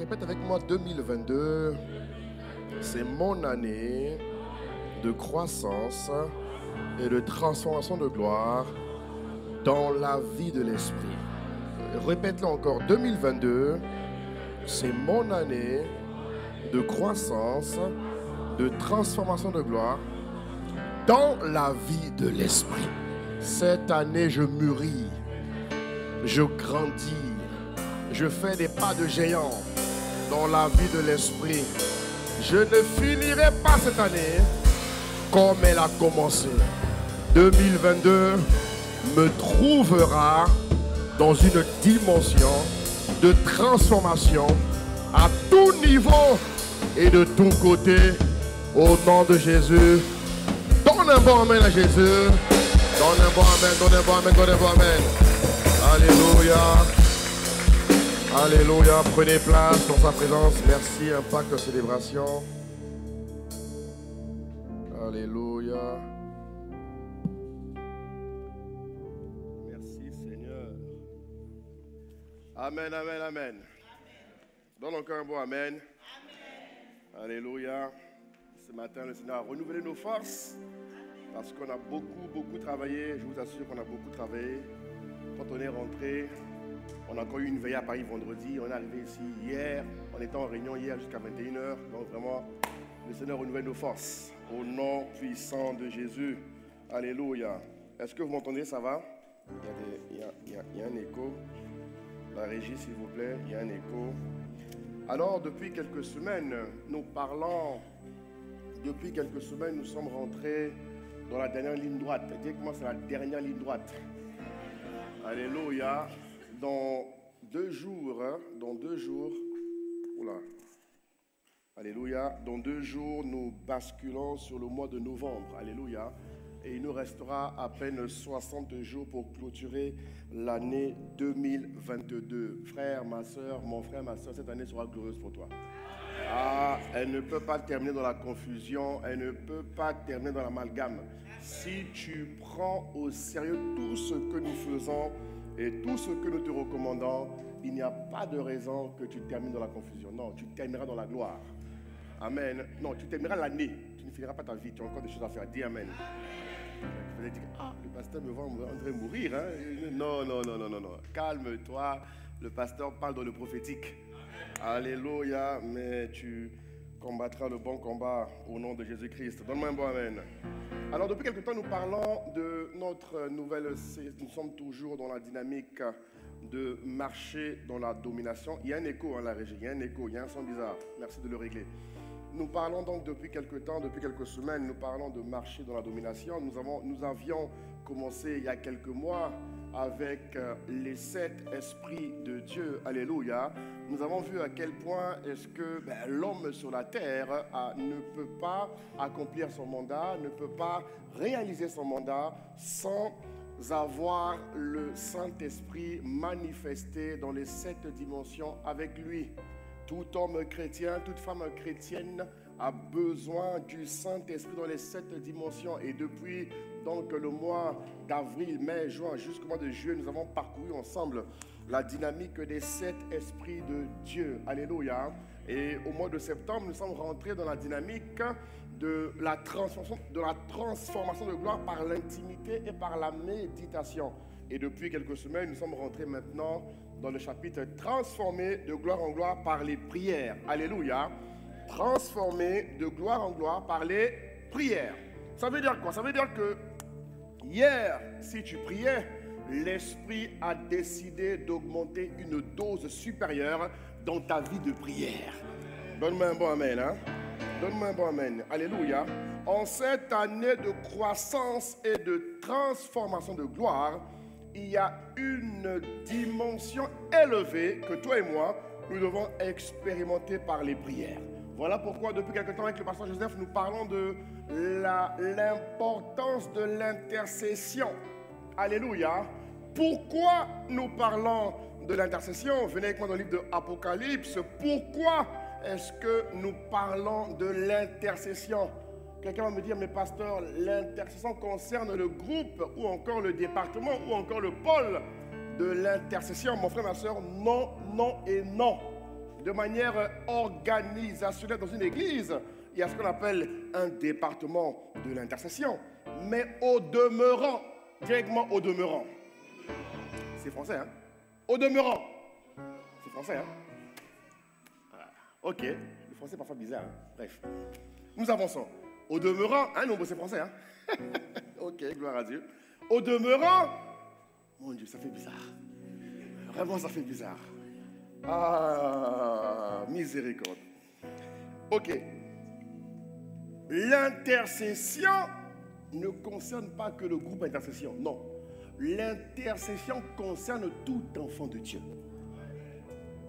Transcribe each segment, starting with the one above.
Répète avec moi, 2022, c'est mon année de croissance et de transformation de gloire dans la vie de l'esprit. Répète-le encore, 2022, c'est mon année de croissance, de transformation de gloire dans la vie de l'esprit. Cette année, je mûris, je grandis, je fais des pas de géant dans la vie de l'esprit. Je ne finirai pas cette année comme elle a commencé. 2022 me trouvera dans une dimension de transformation à tout niveau et de tous côtés. Au nom de Jésus, donne un bon amen à Jésus. Donne un bon amen, donne un bon amen, donne un bon amen. Alléluia. Alléluia. Prenez place dans sa présence. Merci, Impact Célébration. Alléluia. Merci, Seigneur. Amen, amen, amen. Donne encore un bon amen. Amen. Alléluia. Ce matin, le Seigneur a renouvelé nos forces parce qu'on a beaucoup travaillé. Je vous assure qu'on a beaucoup travaillé. Quand on est rentré, on a encore eu une veillée à Paris vendredi. On est arrivé ici hier. On était en réunion hier jusqu'à 21h. Donc vraiment, le Seigneur renouvelle nos forces. Au nom puissant de Jésus. Alléluia. Est-ce que vous m'entendez? Ça va? Il y a un écho. La régie, s'il vous plaît. Il y a un écho. Alors, depuis quelques semaines, nous sommes rentrés dans la dernière ligne droite. Dites-moi, c'est la dernière ligne droite. Alléluia. Dans 2 jours, oula. Alléluia. Dans 2 jours, nous basculons sur le mois de novembre. Alléluia. Et il nous restera à peine 60 jours pour clôturer l'année 2022. Frère, ma soeur, mon frère, ma soeur, cette année sera glorieuse pour toi. Ah, elle ne peut pas terminer dans la confusion, elle ne peut pas terminer dans l'amalgame. Si tu prends au sérieux tout ce que nous faisons et tout ce que nous te recommandons, il n'y a pas de raison que tu termines dans la confusion. Non, tu termineras dans la gloire. Amen. Non, tu termineras l'année. Tu ne finiras pas ta vie. Tu as encore des choses à faire. Dis Amen. Vous allez dire, ah, le pasteur me voit en train de mourir. Hein? Non. Calme-toi. Le pasteur parle dans le prophétique. Alléluia. Mais tu combattras le bon combat au nom de Jésus-Christ. Donne-moi un bon Amen. Alors, depuis quelque temps, nous parlons de notre nouvelle... Nous sommes toujours dans la dynamique de marcher dans la domination. Il y a un écho, la régie. Il y a un écho. Il y a un son bizarre. Merci de le régler. Nous parlons donc depuis quelques temps, depuis quelques semaines, nous parlons de marcher dans la domination. Nous avions commencé il y a quelques mois avec les 7 esprits de Dieu. Alléluia. Nous avons vu à quel point est-ce que l'homme sur la terre ne peut pas accomplir son mandat, ne peut pas réaliser son mandat sans avoir le Saint-Esprit manifesté dans les 7 dimensions avec lui. Tout homme chrétien, toute femme chrétienne a besoin du Saint-Esprit dans les 7 dimensions. Et depuis donc le mois d'avril, mai, juin, jusqu'au mois de juillet, nous avons parcouru ensemble la dynamique des 7 esprits de Dieu. Alléluia. Et au mois de septembre, nous sommes rentrés dans la dynamique de la transformation de gloire par l'intimité et par la méditation. Et depuis quelques semaines, nous sommes rentrés maintenant dans le chapitre transformé de gloire en gloire par les prières. Alléluia. Transformé de gloire en gloire par les prières. Ça veut dire quoi? Ça veut dire que hier, si tu priais, l'Esprit a décidé d'augmenter une dose supérieure dans ta vie de prière. Donne-moi un bon amen. Hein? Donne-moi un bon amen. Alléluia. En cette année de croissance et de transformation de gloire, il y a une dimension élevée que toi et moi, nous devons expérimenter par les prières. Voilà pourquoi depuis quelque temps avec le pasteur Joseph, nous parlons de l'importance de l'intercession. Alléluia. Pourquoi nous parlons de l'intercession? Venez avec moi dans le livre de Apocalypse. Pourquoi est-ce que nous parlons de l'intercession? Quelqu'un va me dire, mais pasteur, l'intercession concerne le groupe ou encore le département ou encore le pôle de l'intercession. Mon frère, ma soeur, non, non et non. de manière organisationnelle dans une église, il y a ce qu'on appelle un département de l'intercession. Mais au demeurant, directement au demeurant. C'est français, hein? Au demeurant. C'est français, hein? Ok, le français est parfois bizarre, hein? Bref. Nous avançons. Au demeurant, hein, non, c'est français, hein? Ok, gloire à Dieu. Au demeurant, mon Dieu, ça fait bizarre. Vraiment, ça fait bizarre. Ah, miséricorde. Ok. L'intercession ne concerne pas que le groupe intercession, non. L'intercession concerne tout enfant de Dieu.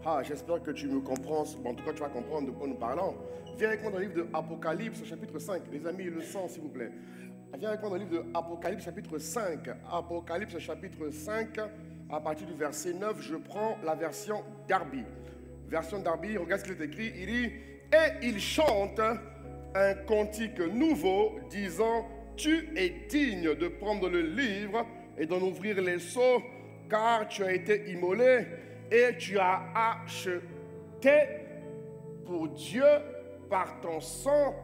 Ah, j'espère que tu me comprends. Bon, en tout cas, tu vas comprendre de quoi nous parlons. Viens avec moi dans le livre de Apocalypse, chapitre 5. Les amis, le sang, s'il vous plaît. Viens avec moi dans le livre de Apocalypse, chapitre 5. Apocalypse, chapitre 5, à partir du verset 9, je prends la version Darby. Version Darby, regarde ce qu'il est écrit. Il dit, et il chante un cantique nouveau, disant, tu es digne de prendre le livre et d'en ouvrir les sceaux, car tu as été immolé et tu as acheté pour Dieu par ton sang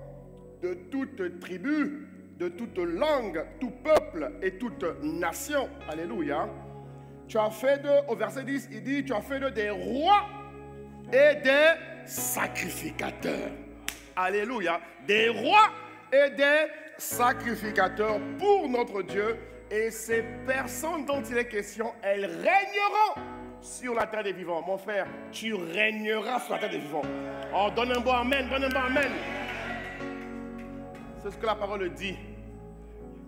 de toute tribu, de toute langue, tout peuple et toute nation. Alléluia. Tu as fait d'eux, au verset 10, il dit, tu as fait d'eux des rois et des sacrificateurs. Alléluia. Des rois et des sacrificateurs pour notre Dieu. Et ces personnes dont il est question, elles régneront sur la terre des vivants. Mon frère, tu régneras sur la terre des vivants. Oh, donne un bon amen, donne un bon amen. C'est ce que la parole dit.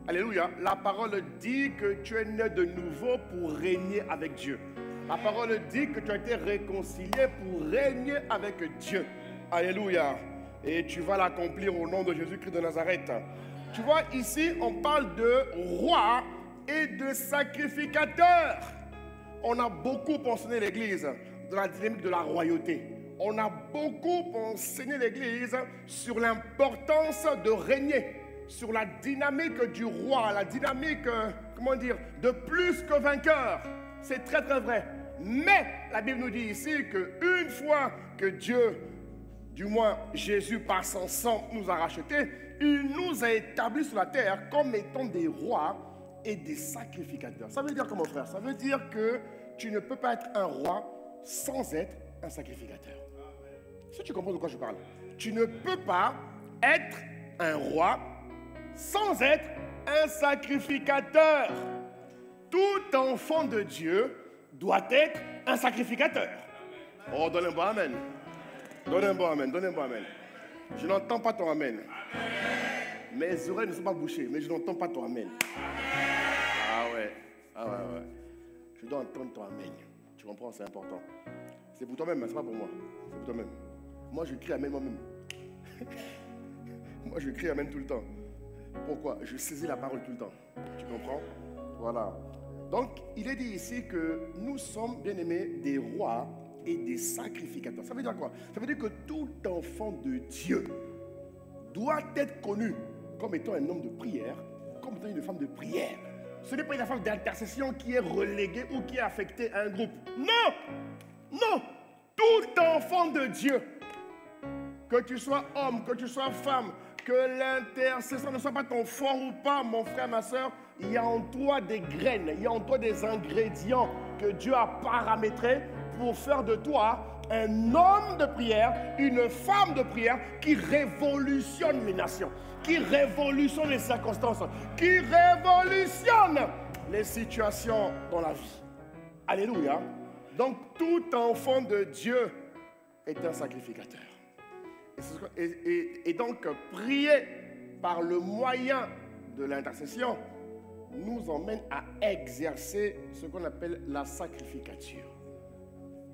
Alléluia. La parole dit que tu es né de nouveau pour régner avec Dieu. La parole dit que tu as été réconcilié pour régner avec Dieu. Alléluia. Et tu vas l'accomplir au nom de Jésus-Christ de Nazareth. Tu vois, ici, on parle de roi et de sacrificateur. On a beaucoup enseigné l'Église dans la dynamique de la royauté. On a beaucoup enseigné l'Église sur l'importance de régner, sur la dynamique du roi, la dynamique, comment dire, de plus que vainqueur. C'est très très vrai. Mais la Bible nous dit ici qu'une fois que Dieu, du moins Jésus par son sang nous a rachetés, il nous a établis sur la terre comme étant des rois et des sacrificateurs. Ça veut dire comment, frère? Ça veut dire que tu ne peux pas être un roi sans être un sacrificateur. Si tu comprends de quoi je parle. Tu ne peux pas être un roi sans être un sacrificateur. Tout enfant de Dieu doit être un sacrificateur. Oh, donne un bon amen. Donne un bon amen, donne un bon amen. Je n'entends pas ton amen. Mes oreilles ne sont pas bouchées, mais je n'entends pas ton amen. Ah ouais, ouais. Je dois entendre ton amen. Tu comprends, c'est important. C'est pour toi-même, c'est pas pour moi. C'est pour toi-même. Moi, je crie amen moi-même. Moi, je crie amen tout le temps. Pourquoi? Je saisis la parole tout le temps. Tu comprends? Voilà. Donc, il est dit ici que nous sommes, bien aimés, des rois et des sacrificateurs. Ça veut dire quoi? Ça veut dire que tout enfant de Dieu doit être connu comme étant un homme de prière, comme étant une femme de prière. Ce n'est pas une femme d'intercession qui est reléguée ou qui est affectée à un groupe. Non! Non! Tout enfant de Dieu, que tu sois homme, que tu sois femme, que l'intercession ne soit pas ton fort ou pas, mon frère, ma soeur, il y a en toi des graines, il y a en toi des ingrédients que Dieu a paramétrés pour faire de toi un homme de prière, une femme de prière qui révolutionne les nations, qui révolutionne les circonstances, qui révolutionne les situations dans la vie. Alléluia. Donc tout enfant de Dieu est un sacrificateur. Et donc prier par le moyen de l'intercession nous emmène à exercer ce qu'on appelle la sacrificature.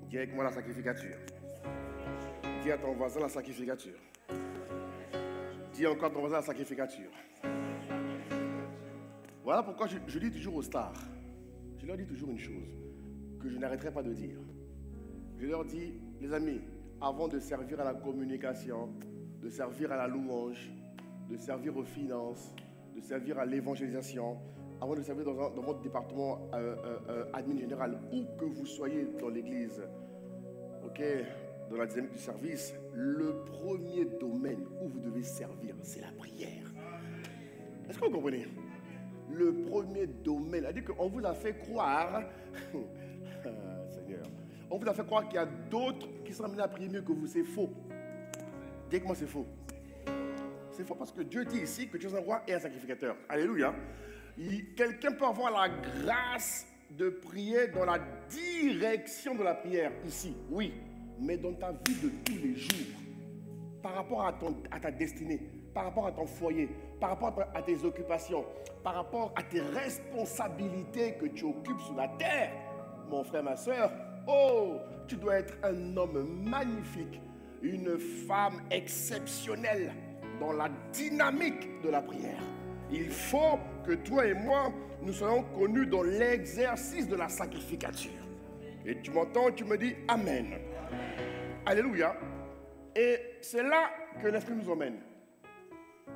Dis avec moi la sacrificature. Dis à ton voisin la sacrificature. Dis encore à ton voisin la sacrificature. Voilà pourquoi je dis toujours aux stars, je leur dis toujours une chose que je n'arrêterai pas de dire. Je leur dis, les amis, avant de servir à la communication, de servir à la louange, de servir aux finances, de servir à l'évangélisation, avant de servir dans votre département admin général, où que vous soyez dans l'église, ok, dans la dynamique du service, le premier domaine où vous devez servir, c'est la prière. Est-ce que vous comprenez? Le premier domaine, c'est-à-dire qu'on vous a fait croire, Seigneur, on vous a fait croire qu'il y a d'autres qui sont amenés à prier mieux que vous. C'est faux. Dites-moi, c'est faux. C'est faux parce que Dieu dit ici que Dieu est un roi et un sacrificateur. Alléluia. Quelqu'un peut avoir la grâce de prier dans la direction de la prière ici, oui, mais dans ta vie de tous les jours, par rapport à ta destinée, par rapport à ton foyer, par rapport à tes occupations, par rapport à tes responsabilités que tu occupes sur la terre, mon frère, ma soeur, oh, tu dois être un homme magnifique, une femme exceptionnelle dans la dynamique de la prière. Il faut que toi et moi, nous soyons connus dans l'exercice de la sacrificature. Et tu m'entends, tu me dis Amen. Amen. Alléluia. Et c'est là que l'Esprit nous emmène.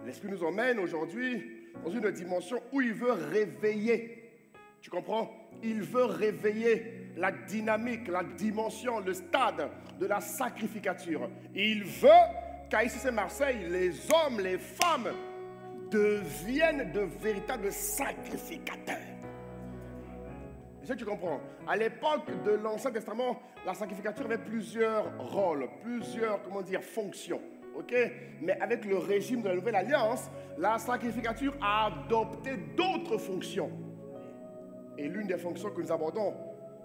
L'Esprit nous emmène aujourd'hui dans une dimension où il veut réveiller. Tu comprends? Il veut réveiller la dynamique, la dimension, le stade de la sacrificature. Il veut qu'à ici c'est Marseille, les hommes, les femmes deviennent de véritables sacrificateurs. Est-ce que tu comprends? À l'époque de l'Ancien Testament, la sacrificature avait plusieurs rôles, plusieurs, fonctions. Ok? Mais avec le régime de la Nouvelle Alliance, la sacrificature a adopté d'autres fonctions. Et l'une des fonctions que nous abordons,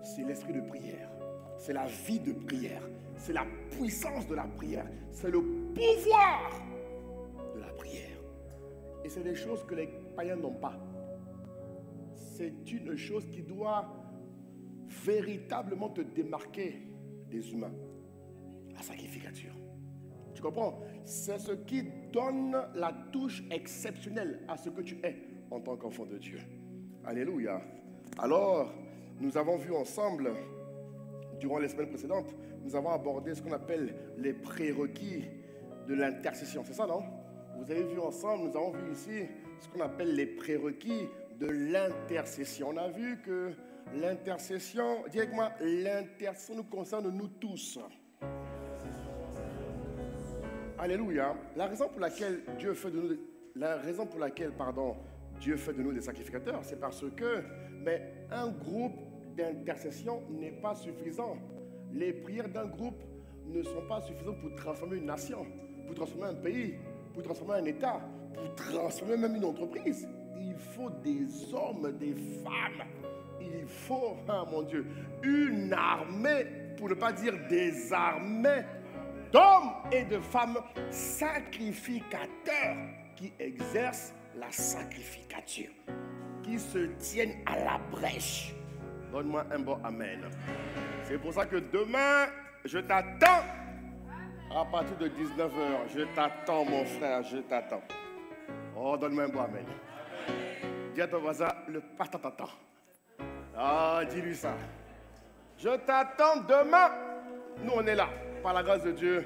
c'est l'esprit de prière. C'est la vie de prière. C'est la puissance de la prière. C'est le pouvoir de la prière. Et c'est des choses que les païens n'ont pas. C'est une chose qui doit véritablement te démarquer des humains. La sacrificature. Tu comprends? C'est ce qui donne la touche exceptionnelle à ce que tu es en tant qu'enfant de Dieu. Alléluia. Alors, nous avons vu ensemble, durant les semaines précédentes, nous avons abordé ce qu'on appelle les prérequis de l'intercession. C'est ça, non? Vous avez vu ensemble, nous avons vu ici ce qu'on appelle les prérequis de l'intercession. On a vu que l'intercession, dis avec moi, l'intercession nous concerne nous tous. Alléluia. La raison pour laquelle Dieu fait de nous des sacrificateurs, c'est parce que un groupe d'intercession n'est pas suffisant. Les prières d'un groupe ne sont pas suffisantes pour transformer une nation, pour transformer un pays, pour transformer un État, pour transformer même une entreprise. Il faut des hommes, des femmes. Il faut, mon Dieu, une armée, pour ne pas dire des armées, d'hommes et de femmes sacrificateurs qui exercent la sacrificature, qui se tiennent à la brèche. Donne-moi un bon amen. C'est pour ça que demain, je t'attends à partir de 19h. Je t'attends, mon frère, je t'attends. Oh, donne-moi un bon amen. Dis à ton voisin, le pasteur t'attend. Ah, dis-lui ça. Je t'attends demain. Nous, on est là. Par la grâce de Dieu,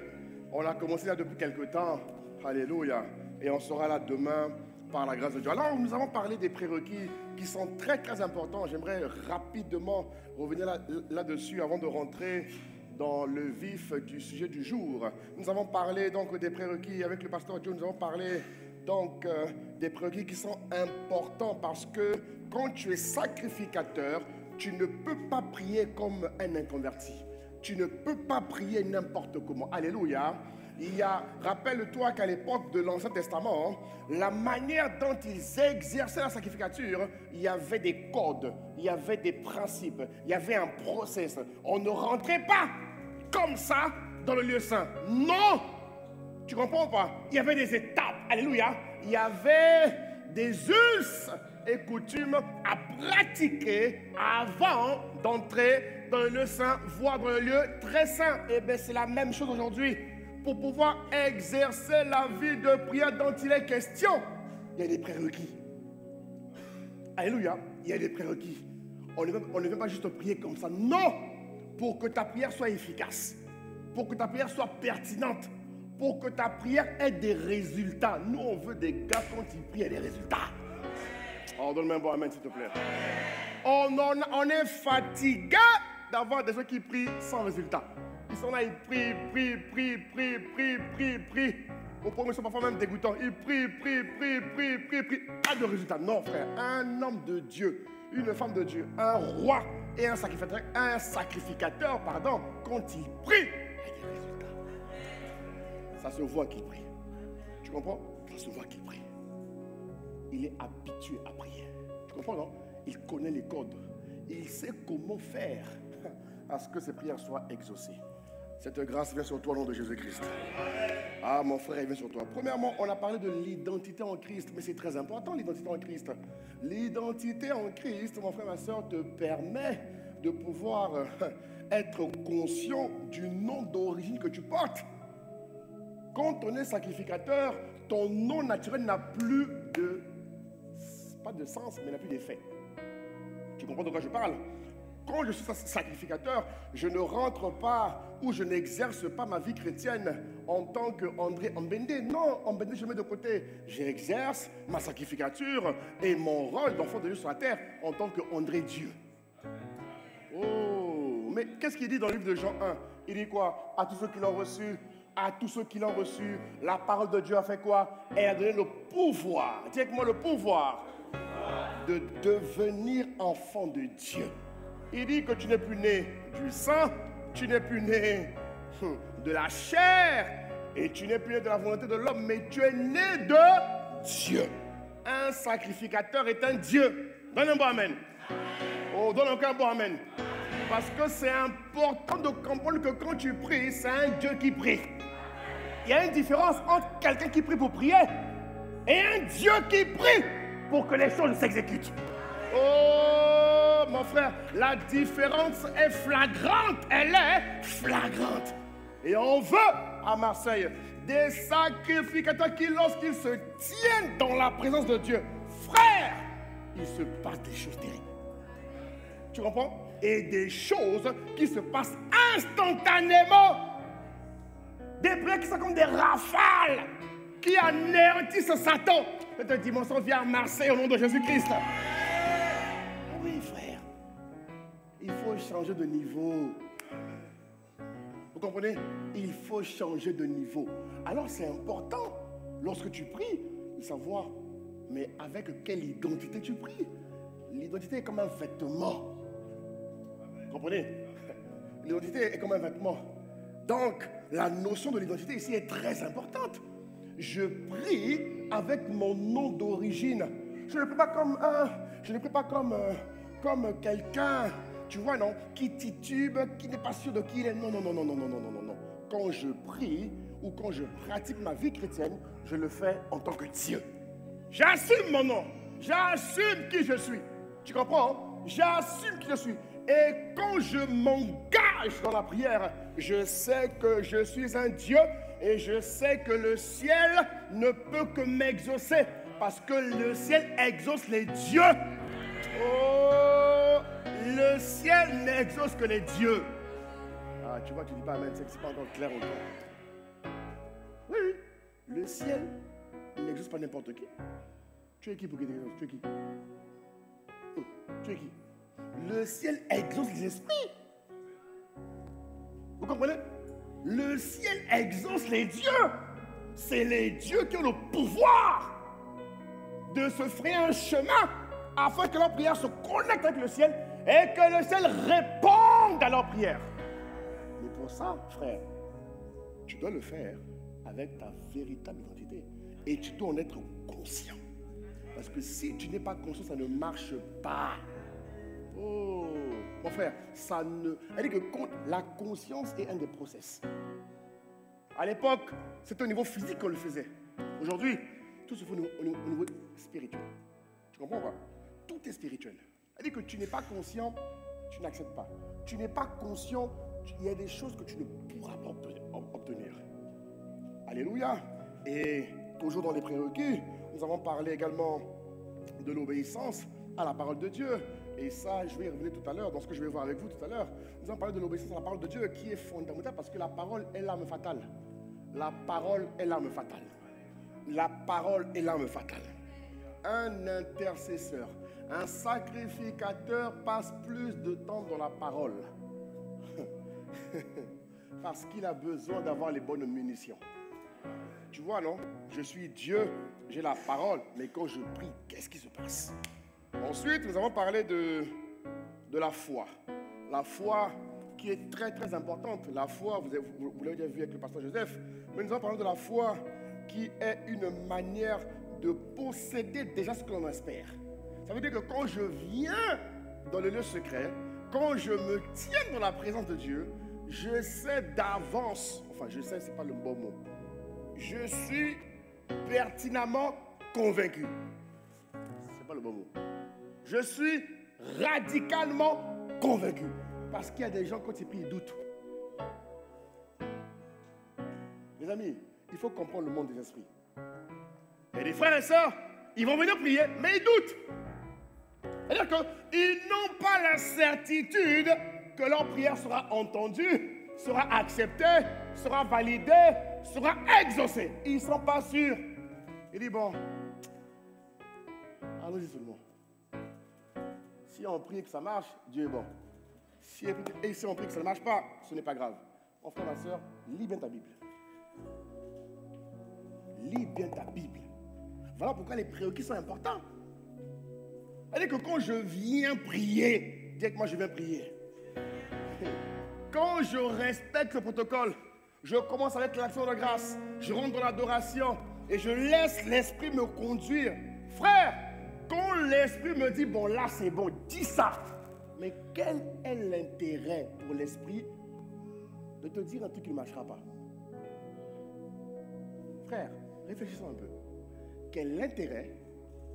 on a commencé là depuis quelque temps. Alléluia. Et on sera là demain par la grâce de Dieu. Alors, nous avons parlé des prérequis qui sont très, très importants. J'aimerais rapidement revenir là-dessus avant de rentrer dans le vif du sujet du jour. Nous avons parlé donc des prérequis avec le pasteur Joe. Nous avons parlé donc des prérequis qui sont importants parce que quand tu es sacrificateur, tu ne peux pas prier comme un inconverti. Tu ne peux pas prier n'importe comment. Alléluia. Rappelle-toi qu'à l'époque de l'Ancien Testament, la manière dont ils exerçaient la sacrificature, il y avait des codes, il y avait des principes, il y avait un process. On ne rentrait pas comme ça dans le lieu saint. Non! Tu comprends pas? Il y avait des étapes. Alléluia. Il y avait des us et coutumes à pratiquer avant d'entrer dans le lieu saint, voire dans le lieu très saint. Et bien, c'est la même chose aujourd'hui. Pour pouvoir exercer la vie de prière dont il est question, il y a des prérequis. Alléluia, il y a des prérequis. On ne veut pas juste prier comme ça. Non! Pour que ta prière soit efficace, pour que ta prière soit pertinente, pour que ta prière ait des résultats. Nous, on veut des gars quand ils prient, il y a des résultats. Oh, donne-moi un bon amen, s'il te plaît. On est fatigué d'avoir des gens qui prient sans résultat. Ils sont là, ils prient. Au premier, ils sont parfois même dégoûtants. Ils prient. Pas de résultat. Non, frère. Un homme de Dieu, une femme de Dieu, un roi et un sacrificateur, quand il prie, il y a des résultats. Ça se voit qu'il prie. Tu comprends? Ça se voit qu'il prie. Il est habitué à prier. Tu comprends, non? Il connaît les codes. Il sait comment faire à ce que ses prières soient exaucées. Cette grâce vient sur toi au nom de Jésus-Christ. Ah, mon frère, il vient sur toi. Premièrement, on a parlé de l'identité en Christ, mais c'est très important, l'identité en Christ. L'identité en Christ, mon frère, ma soeur, te permet de pouvoir être conscient du nom d'origine que tu portes. Quand on est sacrificateur, ton nom naturel n'a plus de... pas de sens, mais n'a plus d'effet. Tu comprends de quoi je parle? Quand je suis sacrificateur, je ne rentre pas ou je n'exerce pas ma vie chrétienne en tant qu'André Ambende. Non, Ambende, je mets de côté. J'exerce ma sacrificature et mon rôle d'enfant de Dieu sur la terre en tant qu'André Dieu. Oh, mais qu'est-ce qu'il dit dans le livre de Jean 1? Il dit quoi? À tous ceux qui l'ont reçu, la parole de Dieu a fait quoi? Elle a donné le pouvoir. Dis avec moi le pouvoir de devenir enfant de Dieu. Il dit que tu n'es plus né du sang, tu n'es plus né de la chair et tu n'es plus né de la volonté de l'homme, mais tu es né de Dieu. Un sacrificateur est un Dieu. Donne un bon amen. Oh, donne encore un bon amen. Parce que c'est important de comprendre que quand tu pries, c'est un Dieu qui prie. Il y a une différence entre quelqu'un qui prie pour prier et un Dieu qui prie pour que les choses s'exécutent. Oh, mon frère, la différence est flagrante. Elle est flagrante. Et on veut, à Marseille, des sacrificateurs qui, lorsqu'ils se tiennent dans la présence de Dieu, frère, il se passe des choses terribles. Tu comprends? Et des choses qui se passent instantanément. Des prières qui sont comme des rafales, qui anéantissent Satan. Cette dimension vient à Marseille au nom de Jésus-Christ. Oui, frère. Il faut changer de niveau. Vous comprenez? Il faut changer de niveau. Alors c'est important, lorsque tu pries, de savoir, mais avec quelle identité tu pries? L'identité est comme un vêtement. Vous comprenez? L'identité est comme un vêtement. Donc, la notion de l'identité ici est très importante. Je prie avec mon nom d'origine. Je ne prie pas comme quelqu'un, tu vois, non, qui titube, qui n'est pas sûr de qui il est. Non. Quand je prie ou quand je pratique ma vie chrétienne, je le fais en tant que Dieu. J'assume mon nom. J'assume qui je suis. Tu comprends? J'assume qui je suis. Et quand je m'engage dans la prière, je sais que je suis un Dieu et je sais que le ciel ne peut que m'exaucer parce que le ciel exauce les dieux. Oh, le ciel n'exauce que les dieux. Ah, tu vois, tu dis pas amen, c'est pas encore clair encore. Oui, le ciel n'exauce pas n'importe qui. Tu es qui pour qu'il t'exauce? Tu es qui? Tu es qui? Le ciel exauce les esprits. Vous comprenez? Le ciel exauce les dieux. C'est les dieux qui ont le pouvoir de se frayer un chemin afin que leur prière se connecte avec le ciel et que le ciel réponde à leur prière. Mais pour ça, frère, tu dois le faire avec ta véritable identité. Et tu dois en être conscient. Parce que si tu n'es pas conscient, ça ne marche pas. Oh, mon frère, ça ne... Elle dit que la conscience est un des process. À l'époque, c'était au niveau physique qu'on le faisait. Aujourd'hui, tout se fait au niveau spirituel. Tu comprends pas? Tout est spirituel. Elle dit que tu n'es pas conscient, tu n'acceptes pas. Tu n'es pas conscient, il y a des choses que tu ne pourras pas obtenir. Alléluia. Et toujours dans les prérequis, nous avons parlé également de l'obéissance à la parole de Dieu. Et ça, je vais y revenir tout à l'heure, dans ce que je vais voir avec vous tout à l'heure. Nous allons parler de l'obéissance à la parole de Dieu qui est fondamentale parce que la parole est l'arme fatale. La parole est l'arme fatale. La parole est l'arme fatale. Un intercesseur, un sacrificateur passe plus de temps dans la parole. Parce qu'il a besoin d'avoir les bonnes munitions. Tu vois, non? Je suis Dieu, j'ai la parole, mais quand je prie, qu'est-ce qui se passe? Ensuite, nous avons parlé de la foi. La foi qui est très, très importante. La foi, vous l'avez déjà vu avec le pasteur Joseph, mais nous allons parler de la foi qui est une manière de posséder déjà ce que l'on espère. Ça veut dire que quand je viens dans le lieu secret, quand je me tiens dans la présence de Dieu, je sais d'avance, enfin je sais, ce n'est pas le bon mot, je suis pertinemment convaincu. Ce n'est pas le bon mot. Je suis radicalement convaincu. Parce qu'il y a des gens, quand ils prient, ils doutent. Les amis, il faut comprendre le monde des esprits. Et des frères et sœurs, ils vont venir prier, mais ils doutent. C'est-à-dire qu'ils n'ont pas la certitude que leur prière sera entendue, sera acceptée, sera validée, sera exaucée. Ils ne sont pas sûrs. Il dit, bon, allons-y seulement. Si on prie que ça marche, Dieu est bon. Et si on prie que ça ne marche pas, ce n'est pas grave. Mon frère, ma soeur, lis bien ta Bible. Lis bien ta Bible. Voilà pourquoi les prérequis sont importants. C'est-à-dire que quand je viens prier, dis que moi je viens prier. Quand je respecte le protocole, je commence avec l'action de grâce, je rentre dans l'adoration et je laisse l'esprit me conduire. Frère, quand l'esprit me dit, bon là c'est bon, dis ça. Mais quel est l'intérêt pour l'esprit de te dire un truc qui ne marchera pas? Frère, réfléchissons un peu. Quel est l'intérêt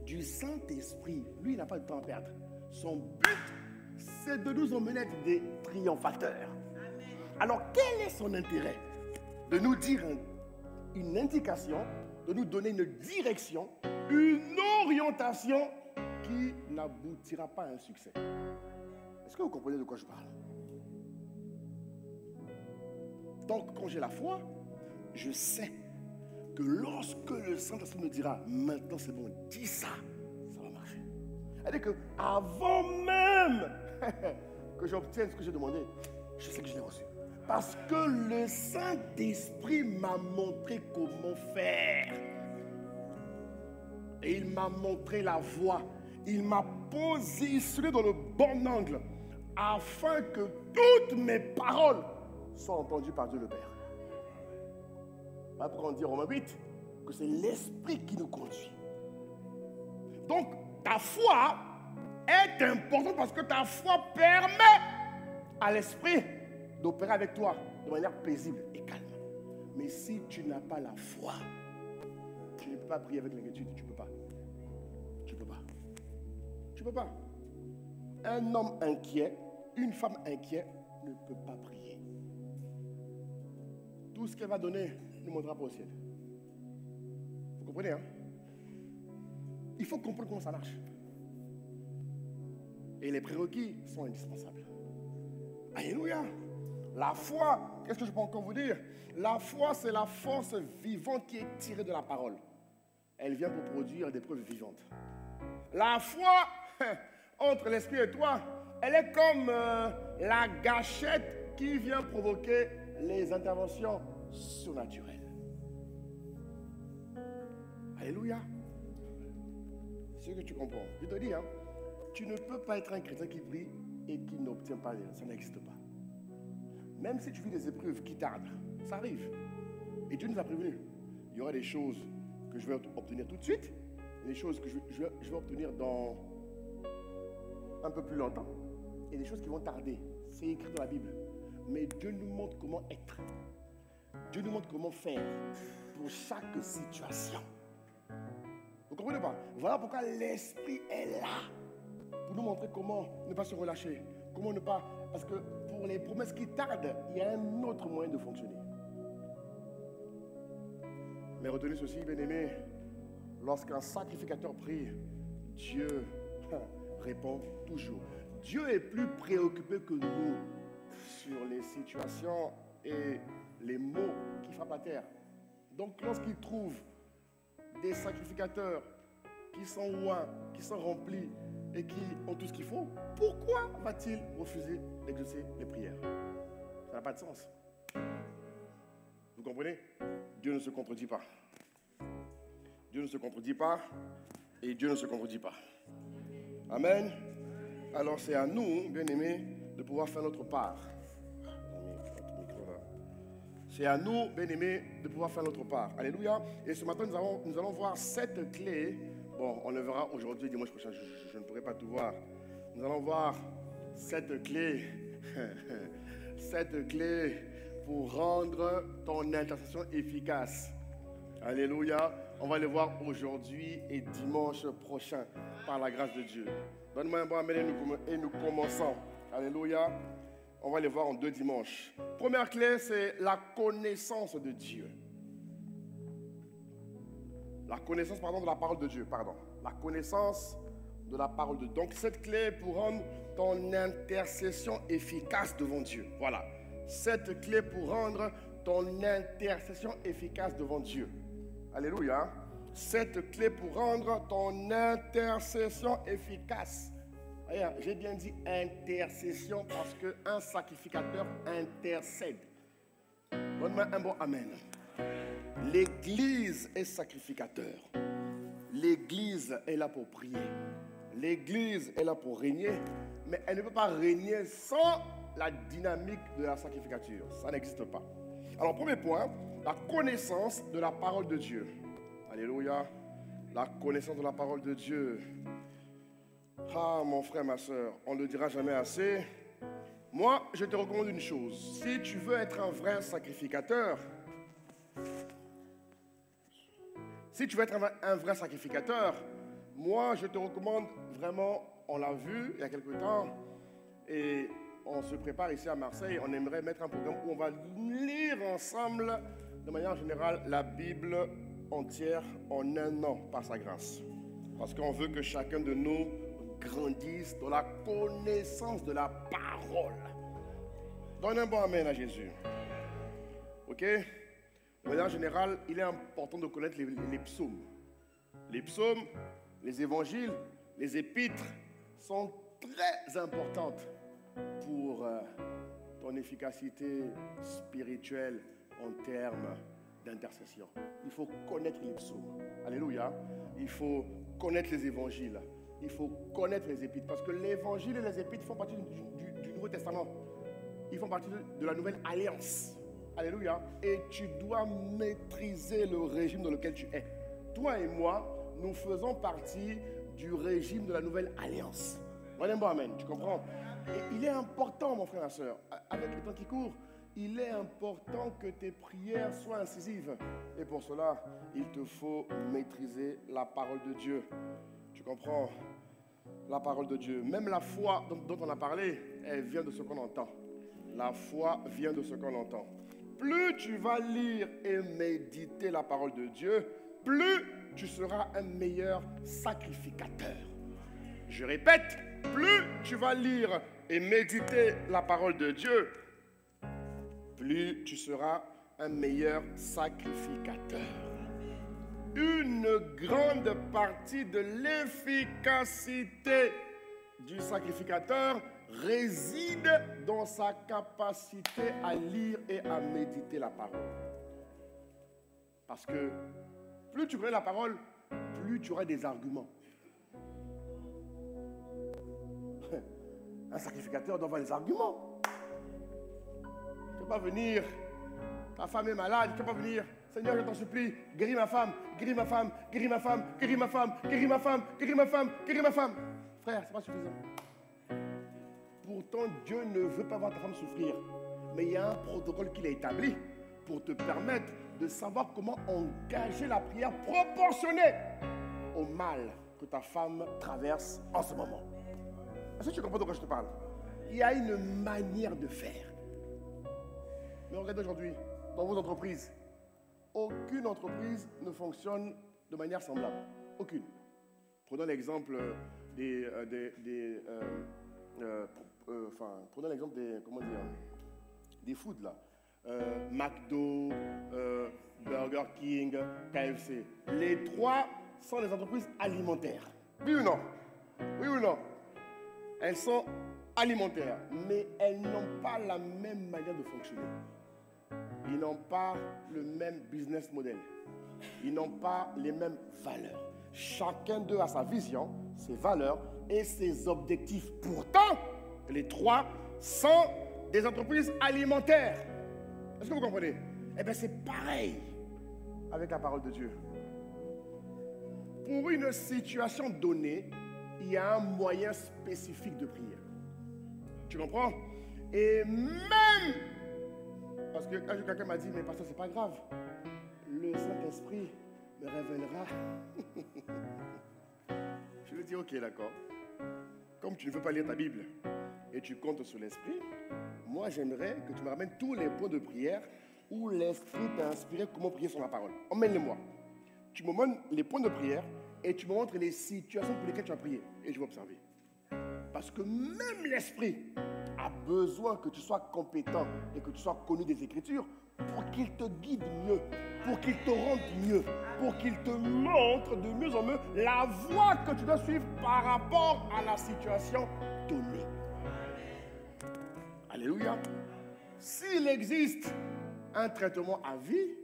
du Saint-Esprit? Lui, il n'a pas de temps à perdre. Son but, c'est de nous emmener être des triomphateurs. Amen. Alors, quel est son intérêt? De nous dire une indication, de nous donner une direction, une orientation qui n'aboutira pas à un succès. Est-ce que vous comprenez de quoi je parle? Donc, quand j'ai la foi, je sais que lorsque le Saint-Esprit me dira, maintenant c'est bon, dis ça, ça va marcher. C'est-à-dire qu'avant même que j'obtienne ce que j'ai demandé, je sais que je l'ai reçu. Parce que le Saint-Esprit m'a montré comment faire. Et il m'a montré la voie. Il m'a positionné dans le bon angle afin que toutes mes paroles soient entendues par Dieu le Père. Voilà pourquoi on dit en Romains 8 que c'est l'Esprit qui nous conduit. Donc, ta foi est importante parce que ta foi permet à l'Esprit d'opérer avec toi de manière paisible et calme. Mais si tu n'as pas la foi, tu ne peux pas prier avec l'inquiétude. Tu ne peux pas. Tu ne peux pas. Tu ne peux pas. Un homme inquiet, une femme inquiète ne peut pas prier. Tout ce qu'elle va donner ne montera pas au ciel. Vous comprenez, hein? Il faut comprendre comment ça marche. Et les prérequis sont indispensables. Alléluia. La foi, qu'est-ce que je peux encore vous dire? La foi, c'est la force vivante qui est tirée de la parole. Elle vient pour produire des preuves vivantes. La foi, entre l'esprit et toi, elle est comme la gâchette qui vient provoquer les interventions surnaturelles. Alléluia. C'est ce que tu comprends. Je te dis, hein, tu ne peux pas être un chrétien qui prie et qui n'obtient pas rien. Ça n'existe pas. Même si tu vis des épreuves qui tardent, ça arrive. Et Dieu nous a prévenus. Il y aura des choses que je vais obtenir tout de suite, et des choses que je vais obtenir dans un peu plus longtemps, et des choses qui vont tarder. C'est écrit dans la Bible. Mais Dieu nous montre comment être. Dieu nous montre comment faire pour chaque situation. Vous comprenez pas? Voilà pourquoi l'Esprit est là. Pour nous montrer comment ne pas se relâcher. Comment ne pas... Parce que pour les promesses qui tardent, il y a un autre moyen de fonctionner. Mais retenez ceci, bien-aimés. Lorsqu'un sacrificateur prie, Dieu répond toujours. Dieu est plus préoccupé que nous sur les situations et les maux qui frappent la terre. Donc lorsqu'il trouve des sacrificateurs qui sont loin, qui sont remplis et qui ont tout ce qu'il faut, pourquoi va-t-il refuser d'exaucer les prières? Ça n'a pas de sens. Vous comprenez? Dieu ne se contredit pas. Dieu ne se contredit pas et Dieu ne se contredit pas. Amen. Alors c'est à nous, bien-aimés, de pouvoir faire notre part. C'est à nous, bien-aimés, de pouvoir faire notre part. Alléluia. Et ce matin, nous allons voir 7 clés. Bon, on le verra aujourd'hui, dimanche prochain. Je ne pourrai pas tout voir. Nous allons voir 7 clés. 7 clés pour rendre ton intercession efficace. Alléluia. On va les voir aujourd'hui et dimanche prochain par la grâce de Dieu. Donne-moi un bon amen et nous commençons. Alléluia. On va les voir en 2 dimanches. Première clé, c'est la connaissance de Dieu. La connaissance, de la parole de Dieu, La connaissance de la parole de Dieu. Donc, cette clé pour rendre ton intercession efficace devant Dieu. Voilà. Cette clé pour rendre ton intercession efficace devant Dieu. Alléluia. Cette clé pour rendre ton intercession efficace. J'ai bien dit intercession parce qu'un sacrificateur intercède. Donne-moi un bon amen. L'Église est sacrificateur. L'Église est là pour prier. L'Église est là pour régner. Mais elle ne peut pas régner sans la dynamique de la sacrificature. Ça n'existe pas. Alors, premier point, la connaissance de la parole de Dieu. Alléluia. La connaissance de la parole de Dieu. Ah, mon frère, ma soeur, on ne le dira jamais assez. Moi, je te recommande une chose. Si tu veux être un vrai sacrificateur, moi, je te recommande vraiment, on l'a vu il y a quelque temps, et on se prépare ici à Marseille, on aimerait mettre un programme où on va lire ensemble, de manière générale, la Bible entière en un an, par sa grâce. Parce qu'on veut que chacun de nous grandissent dans la connaissance de la parole. Donne un bon amen à Jésus. Ok? De manière générale, il est important de connaître les psaumes. Les psaumes, les évangiles, les épîtres sont très importantes pour ton efficacité spirituelle en termes d'intercession. Il faut connaître les psaumes. Alléluia. Il faut connaître les évangiles. Il faut connaître les épîtres. Parce que l'évangile et les épîtres font partie du Nouveau Testament. Ils font partie de la nouvelle alliance. Alléluia. Et tu dois maîtriser le régime dans lequel tu es. Toi et moi, nous faisons partie du régime de la nouvelle alliance. Bon amen. Tu comprends? Et il est important, mon frère et ma soeur, avec le temps qui court, il est important que tes prières soient incisives. Et pour cela, il te faut maîtriser la parole de Dieu. Tu comprends? La parole de Dieu. Même la foi dont on a parlé, elle vient de ce qu'on entend. La foi vient de ce qu'on entend. Plus tu vas lire et méditer la parole de Dieu, plus tu seras un meilleur sacrificateur. Je répète, plus tu vas lire et méditer la parole de Dieu, plus tu seras un meilleur sacrificateur. Une grande partie de l'efficacité du sacrificateur réside dans sa capacité à lire et à méditer la parole. Parce que plus tu connais la parole, plus tu auras des arguments. Un sacrificateur doit avoir des arguments. Tu ne peux pas venir, ta femme est malade, tu ne peux pas venir, Seigneur, je t'en supplie, guéris ma femme, guéris ma femme, guéris ma femme, guéris ma femme, guéris ma femme, guéris ma femme, guéris ma femme. Frère, ce n'est pas suffisant. Pourtant, Dieu ne veut pas voir ta femme souffrir. Mais il y a un protocole qu'il a établi pour te permettre de savoir comment engager la prière proportionnée au mal que ta femme traverse en ce moment. Est-ce que tu comprends de quoi je te parle? Il y a une manière de faire. Mais regardez aujourd'hui, dans vos entreprises, aucune entreprise ne fonctionne de manière semblable. Aucune. Prenons l'exemple prenons l'exemple des foods là. McDo, Burger King, KFC. Les trois sont des entreprises alimentaires. Oui ou non? Oui ou non? Elles sont alimentaires, mais elles n'ont pas la même manière de fonctionner. Ils n'ont pas le même business model. Ils n'ont pas les mêmes valeurs. Chacun d'eux a sa vision, ses valeurs et ses objectifs. Pourtant, les trois sont des entreprises alimentaires. Est-ce que vous comprenez? Eh bien, c'est pareil avec la parole de Dieu. Pour une situation donnée, il y a un moyen spécifique de prière. Tu comprends? Et même, parce que quand quelqu'un m'a dit, mais pasteur, c'est pas grave, le Saint-Esprit me révélera. Je lui dis, ok, d'accord. Comme tu ne veux pas lire ta Bible et tu comptes sur l'Esprit, moi j'aimerais que tu me ramènes tous les points de prière où l'Esprit t'a inspiré comment prier sur la parole. Emmène-les-moi. Tu me montres les points de prière et tu me montres les situations pour lesquelles tu as prié. Et je vais observer. Parce que même l'Esprit a besoin que tu sois compétent et que tu sois connu des Écritures pour qu'il te guide mieux, pour qu'il te rende mieux, pour qu'il te montre de mieux en mieux la voie que tu dois suivre par rapport à la situation donnée. Alléluia. S'il existe un traitement à vie,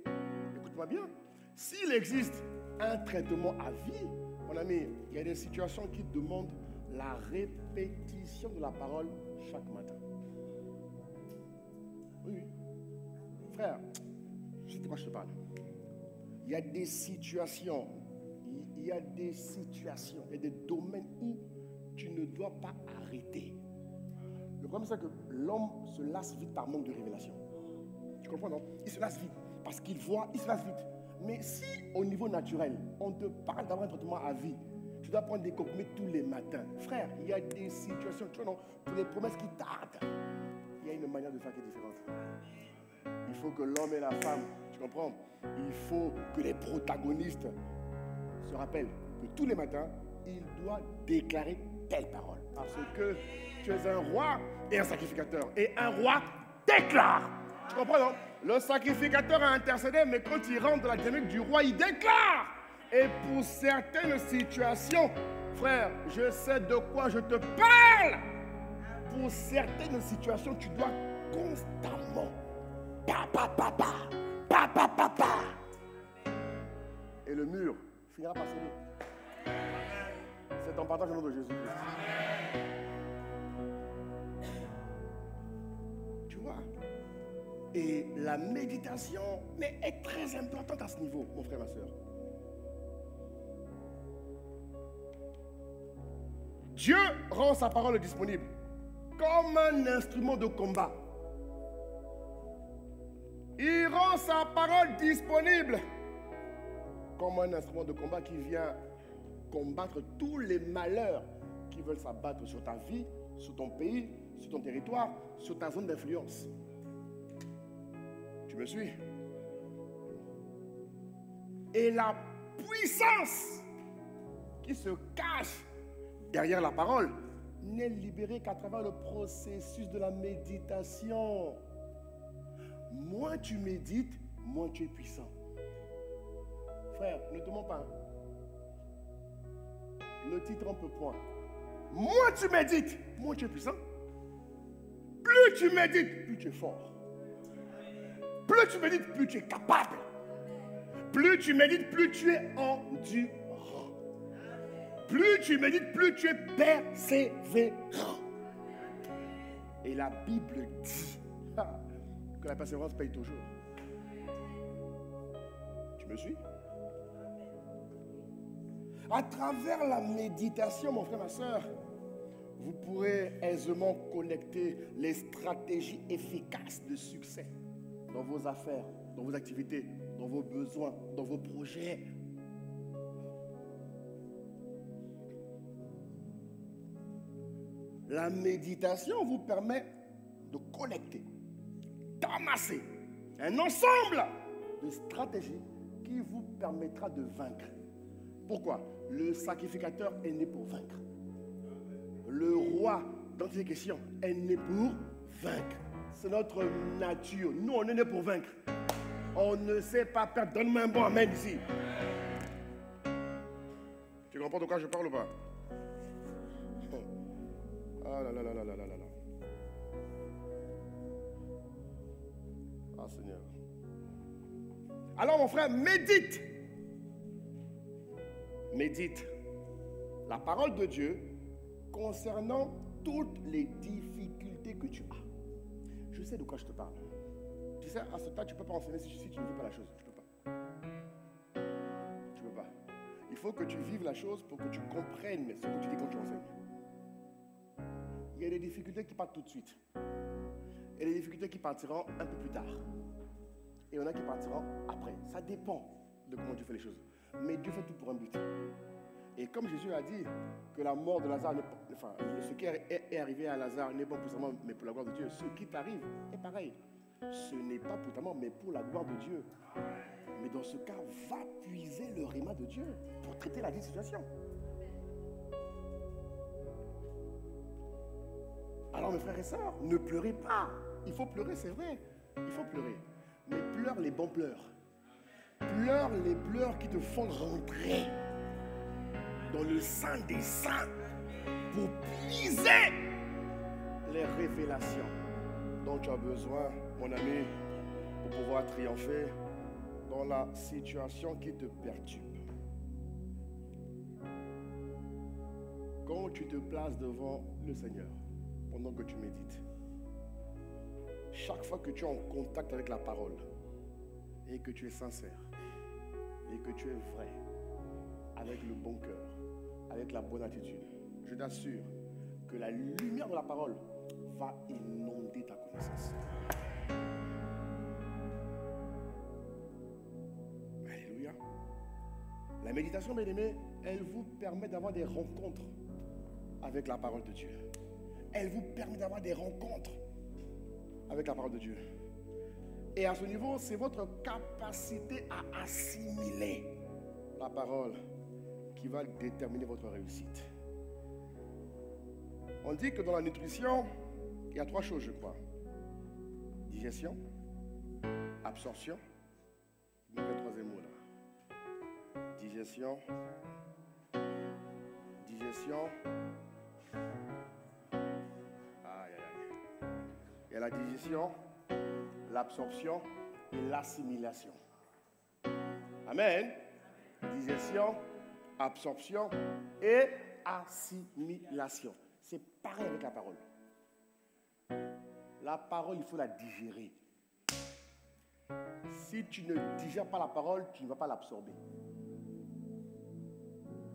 écoute-moi bien, s'il existe un traitement à vie, mon ami, il y a des situations qui demandent la répétition de la parole chaque matin. Oui. Frère, je sais de quoi je te parle. Il y a des situations, il y a des domaines où tu ne dois pas arrêter. Le problème, c'est que l'homme se lasse vite par manque de révélation. Tu comprends, non? Il se lasse vite. Parce qu'il voit, il se lasse vite. Mais si, au niveau naturel, on te parle d'avoir un traitement à vie, tu dois prendre des comprimés tous les matins. Frère, il y a des situations, tu vois, non, pour les promesses qui tardent. Il y a une manière de faire qui est différente. Il faut que l'homme et la femme, tu comprends? Il faut que les protagonistes se rappellent que tous les matins, il doit déclarer telle parole. Parce que tu es un roi et un sacrificateur. Et un roi déclare. Tu comprends, non? Le sacrificateur a intercédé, mais quand il rentre dans la dynamique du roi, il déclare. Et pour certaines situations, frère, je sais de quoi je te parle. Pour certaines situations, tu dois constamment papa. Et le mur finira par céder. C'est en partage au nom de Jésus-Christ. Tu vois? Et la méditation est très importante à ce niveau, mon frère, ma soeur. Dieu rend sa parole disponible comme un instrument de combat. Il rend sa parole disponible comme un instrument de combat qui vient combattre tous les malheurs qui veulent s'abattre sur ta vie, sur ton pays, sur ton territoire, sur ta zone d'influence. Tu me suis? Et la puissance qui se cache derrière la parole n'est libérée qu'à travers le processus de la méditation. Moins tu médites, moins tu es puissant. Frère, ne te mens pas. Ne t'y trompe point. Moins tu médites, moins tu es puissant. Plus tu médites, plus tu es fort. Plus tu médites, plus tu es capable. Plus tu médites, plus tu es endurant. Plus tu médites, plus tu es persévérant. Et la Bible dit que la persévérance paye toujours. Tu me suis? À travers la méditation, mon frère, ma soeur, vous pourrez aisément connecter les stratégies efficaces de succès dans vos affaires, dans vos activités, dans vos besoins, dans vos projets. La méditation vous permet de connecter, d'amasser un ensemble de stratégies qui vous permettra de vaincre. Pourquoi? Le sacrificateur est né pour vaincre. Le roi, dans ces questions, est né pour vaincre. C'est notre nature. Nous, on est né pour vaincre. On ne sait pas perdre. Donne-moi un bon amen ici. Tu comprends de quoi je parle ou pas? Ah là là là là là là là. Ah Seigneur. Alors mon frère, médite. Médite la parole de Dieu concernant toutes les difficultés que tu as. Je sais de quoi je te parle. Tu sais, à ce temps, tu ne peux pas enseigner si tu ne vis pas la chose. Tu ne peux pas. Tu ne peux pas. Il faut que tu vives la chose pour que tu comprennes ce que tu dis quand tu enseignes. Il y a des difficultés qui partent tout de suite. Et des difficultés qui partiront un peu plus tard. Et il y en a qui partiront après. Ça dépend de comment tu fais les choses. Mais Dieu fait tout pour un but. Et comme Jésus a dit que la mort de Lazare, enfin, ce qui est arrivé à Lazare n'est pas pour sa mort, mais pour la gloire de Dieu. Ce qui t'arrive est pareil. Ce n'est pas pour ta mort, mais pour la gloire de Dieu. Mais dans ce cas, va puiser le rhéma de Dieu pour traiter la situation. Alors mes frères et sœurs, ne pleurez pas. Il faut pleurer, c'est vrai. Il faut pleurer. Mais pleure les bons pleurs. Pleure les pleurs qui te font rentrer dans le sein des saints pour puiser les révélations dont tu as besoin, mon ami, pour pouvoir triompher dans la situation qui te perturbe. Quand tu te places devant le Seigneur, pendant que tu médites, chaque fois que tu es en contact avec la parole et que tu es sincère et que tu es vrai, avec le bon cœur, avec la bonne attitude, je t'assure que la lumière de la parole va inonder ta connaissance. Alléluia. La méditation, bien aimé, elle vous permet d'avoir des rencontres avec la parole de Dieu. Elle vous permet d'avoir des rencontres avec la parole de Dieu. Et à ce niveau, c'est votre capacité à assimiler la parole qui va déterminer votre réussite. On dit que dans la nutrition, il y a 3 choses, je crois. Digestion, absorption. Il manque un 3e mot là. Digestion. Il y a la digestion, l'absorption et l'assimilation. Amen. Digestion, absorption et assimilation. C'est pareil avec la parole. La parole, il faut la digérer. Si tu ne digères pas la parole, tu ne vas pas l'absorber.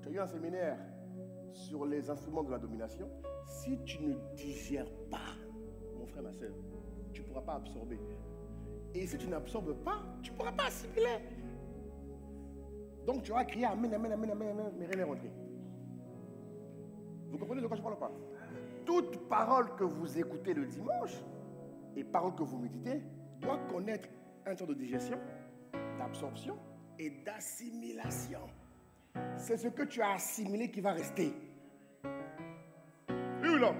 Tu as eu un séminaire sur les instruments de la domination. Si tu ne digères pas, mon frère, ma soeur, tu ne pourras pas absorber. Et si tu n'absorbes pas, tu ne pourras pas assimiler. Donc tu vas crier amen, amen, amen, amen, amen, mais rien n'est rentré. Vous comprenez de quoi je parle ou pas? Toute parole que vous écoutez le dimanche et parole que vous méditez doit connaître un temps de digestion, d'absorption et d'assimilation. C'est ce que tu as assimilé qui va rester. Oui ou non?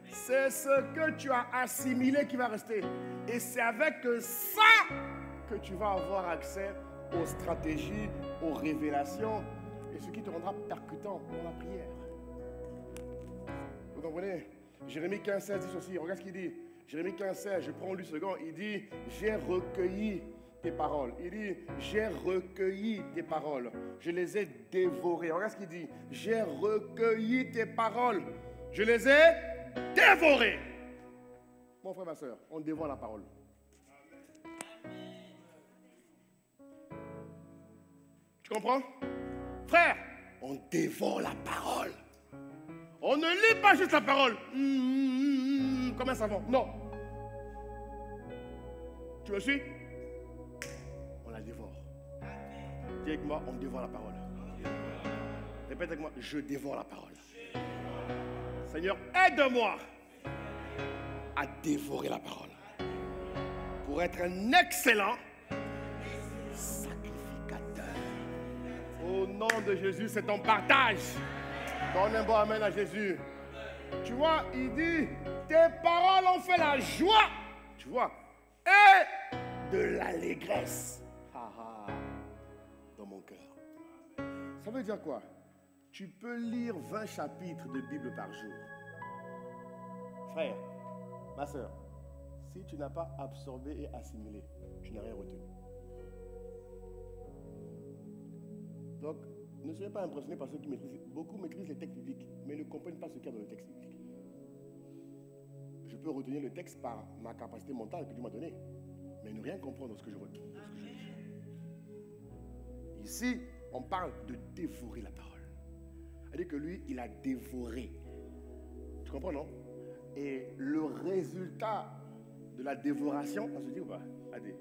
C'est ce que tu as assimilé qui va rester. Et c'est avec ça que tu vas avoir accès aux stratégies, aux révélations et ce qui te rendra percutant dans la prière. Vous comprenez? Jérémie 15, 16 dit ceci. Regarde ce qu'il dit. Jérémie 15, 16, je prends lui second. Il dit, j'ai recueilli tes paroles. Il dit, j'ai recueilli tes paroles. Je les ai dévorées. Regarde ce qu'il dit. J'ai recueilli tes paroles. Je les ai dévorées. Mon frère, ma soeur, on dévore la parole. Tu comprends? Frère, on dévore la parole. On ne lit pas juste la parole. Comme un savant. Non. Tu me suis? On la dévore. Dis avec moi, on dévore la parole. Répète avec moi, je dévore la parole. Seigneur, aide-moi à dévorer la parole. Pour être un excellent sacrificateur. Au nom de Jésus, c'est ton partage. Donne un bon amen à Jésus. Tu vois, il dit, tes paroles ont fait la joie. Tu vois, et de l'allégresse. Dans mon cœur. Ça veut dire quoi? Tu peux lire 20 chapitres de Bible par jour. Frère, ma soeur, si tu n'as pas absorbé et assimilé, tu n'as rien retenu. Donc, ne soyez pas impressionnés par ceux qui maîtrisent. Beaucoup maîtrisent les textes bibliques, mais ne comprennent pas ce qu'il y a dans le texte biblique. Je peux retenir le texte par ma capacité mentale que Dieu m'a donnée, mais ne rien comprendre de ce que je retiens. Ici, on parle de dévorer la parole. C'est-à-dire que lui, il a dévoré. Tu comprends, non? Et le résultat de la dévoration, ça se dit ou pas? Allez.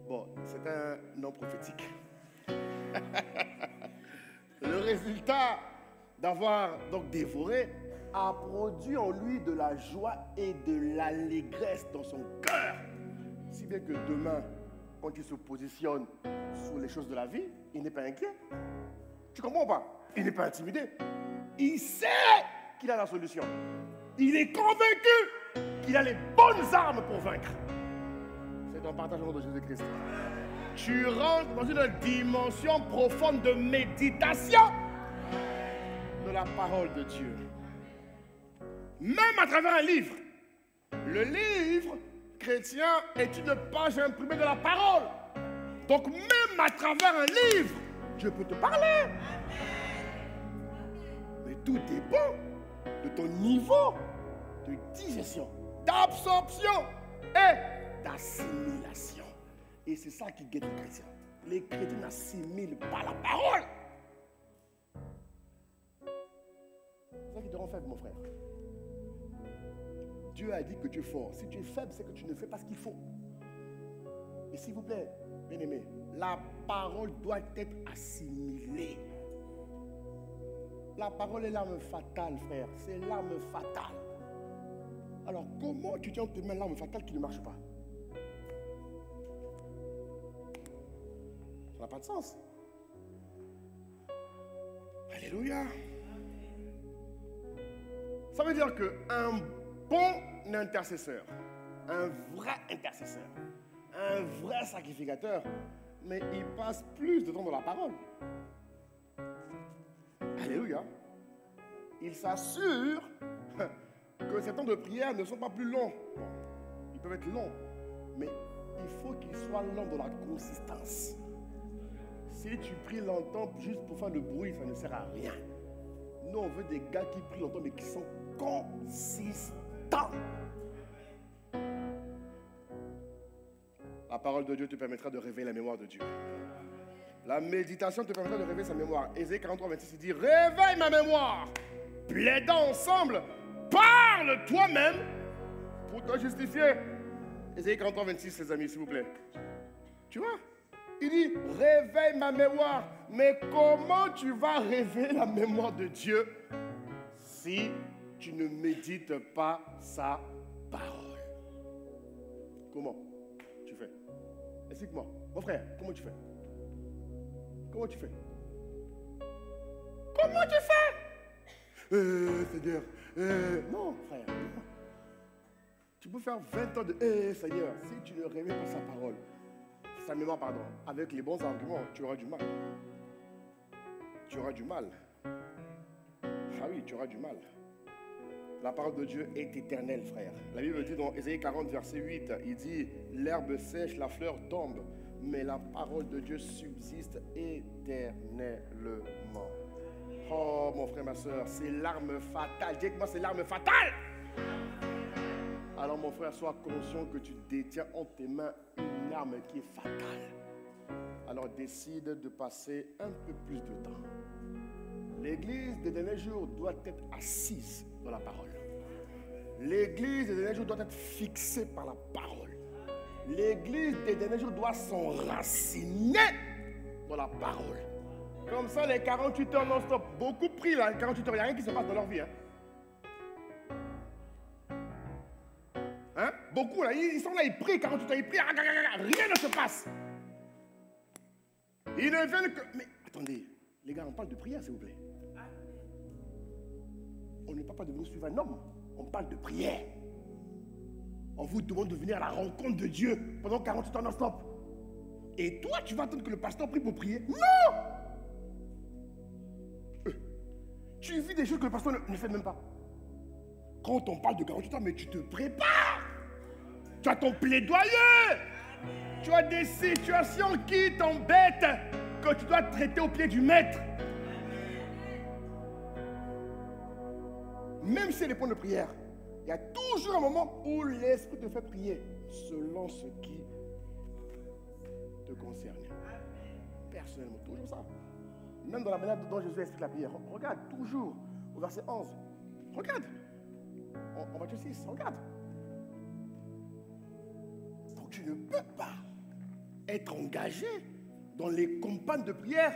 Bon, c'est un nom prophétique. Le résultat d'avoir donc dévoré a produit en lui de la joie et de l'allégresse dans son cœur. Si bien que demain, quand il se positionne sur les choses de la vie, il n'est pas inquiet. Tu comprends ou pas? Il n'est pas intimidé. Il sait qu'il a la solution. Il est convaincu qu'il a les bonnes armes pour vaincre. C'est un partage au nom de Jésus-Christ. Tu rentres dans une dimension profonde de méditation de la parole de Dieu. Même à travers un livre. Le livre chrétien est une page imprimée de la parole. Donc même à travers un livre, Dieu peut te parler. Mais tout dépend de ton niveau de digestion, d'absorption et d'assimilation. Et c'est ça qui guette les chrétiens. Les chrétiens n'assimilent pas la parole. C'est ça qui te rend faible, mon frère. Dieu a dit que tu es fort. Si tu es faible, c'est que tu ne fais pas ce qu'il faut. Et s'il vous plaît, bien-aimé, la parole doit être assimilée. La parole est l'arme fatale, frère. C'est l'arme fatale. Alors, comment tu tiens entre tes mains l'arme fatale qui ne marche pas? Ça n'a pas de sens. Alléluia. Ça veut dire qu'un bon intercesseur, un vrai intercesseur, un vrai sacrificateur, mais il passe plus de temps dans la parole. Alléluia. Il s'assure que ces temps de prière ne sont pas plus longs. Bon, ils peuvent être longs, mais il faut qu'ils soient longs dans la consistance. Si tu pries longtemps juste pour faire le bruit, ça ne sert à rien. Nous, on veut des gars qui prient longtemps, mais qui sont consistants. La parole de Dieu te permettra de réveiller la mémoire de Dieu. La méditation te permettra de réveiller sa mémoire. Ésaïe 43, 26, il dit, réveille ma mémoire. Plaidons ensemble. Parle toi-même pour te justifier. Ésaïe 43, 26, les amis, s'il vous plaît. Tu vois? Il dit, réveille ma mémoire. Mais comment tu vas réveiller la mémoire de Dieu si tu ne médites pas sa parole? Comment tu fais? Explique-moi. Mon frère, comment tu fais? Comment tu fais? Comment tu fais? Seigneur. Non, frère. Non. Tu peux faire 20 ans de Seigneur. Si tu ne réveilles pas sa parole, sa mémoire, pardon, avec les bons arguments, tu auras du mal. Tu auras du mal. Ah oui, tu auras du mal. La parole de Dieu est éternelle, frère. La Bible dit dans Ésaïe 40, verset 8, il dit, l'herbe sèche, la fleur tombe, mais la parole de Dieu subsiste éternellement. Oh, mon frère, ma soeur, c'est l'arme fatale. Dis que moi, c'est l'arme fatale. Alors, mon frère, sois conscient que tu détiens entre tes mains une arme qui est fatale. Alors, décide de passer un peu plus de temps. L'église des derniers jours doit être assise dans la parole. L'église des derniers jours doit être fixée par la parole. L'église des derniers jours doit s'enraciner dans la parole. Comme ça, les 48 heures non-stop, beaucoup prient là, les 48 heures, il n'y a rien qui se passe dans leur vie. Hein? Beaucoup là, ils sont là, ils prient 48 heures, ils prient, rien ne se passe. Ils ne viennent que... Mais attendez, les gars, on parle de prière, s'il vous plaît. On ne parle pas de venir suivre un homme, on parle de prière. On vous demande de venir à la rencontre de Dieu pendant 48 heures non-stop. Et toi, tu vas attendre que le pasteur prie pour prier? Non! Tu vis des choses que le pasteur ne fait même pas. Quand on parle de 48 heures, mais tu te prépares. Tu as ton plaidoyer. Tu as des situations qui t'embêtent que tu dois traiter au pied du maître. Même si c'est des points de prière, il y a toujours un moment où l'Esprit te fait prier selon ce qui te concerne. Personnellement, toujours ça. Même dans la manière dont Jésus explique la prière. Regarde, toujours au verset 11. Regarde. En Matthieu 6, regarde. Donc tu ne peux pas être engagé dans les campagnes de prière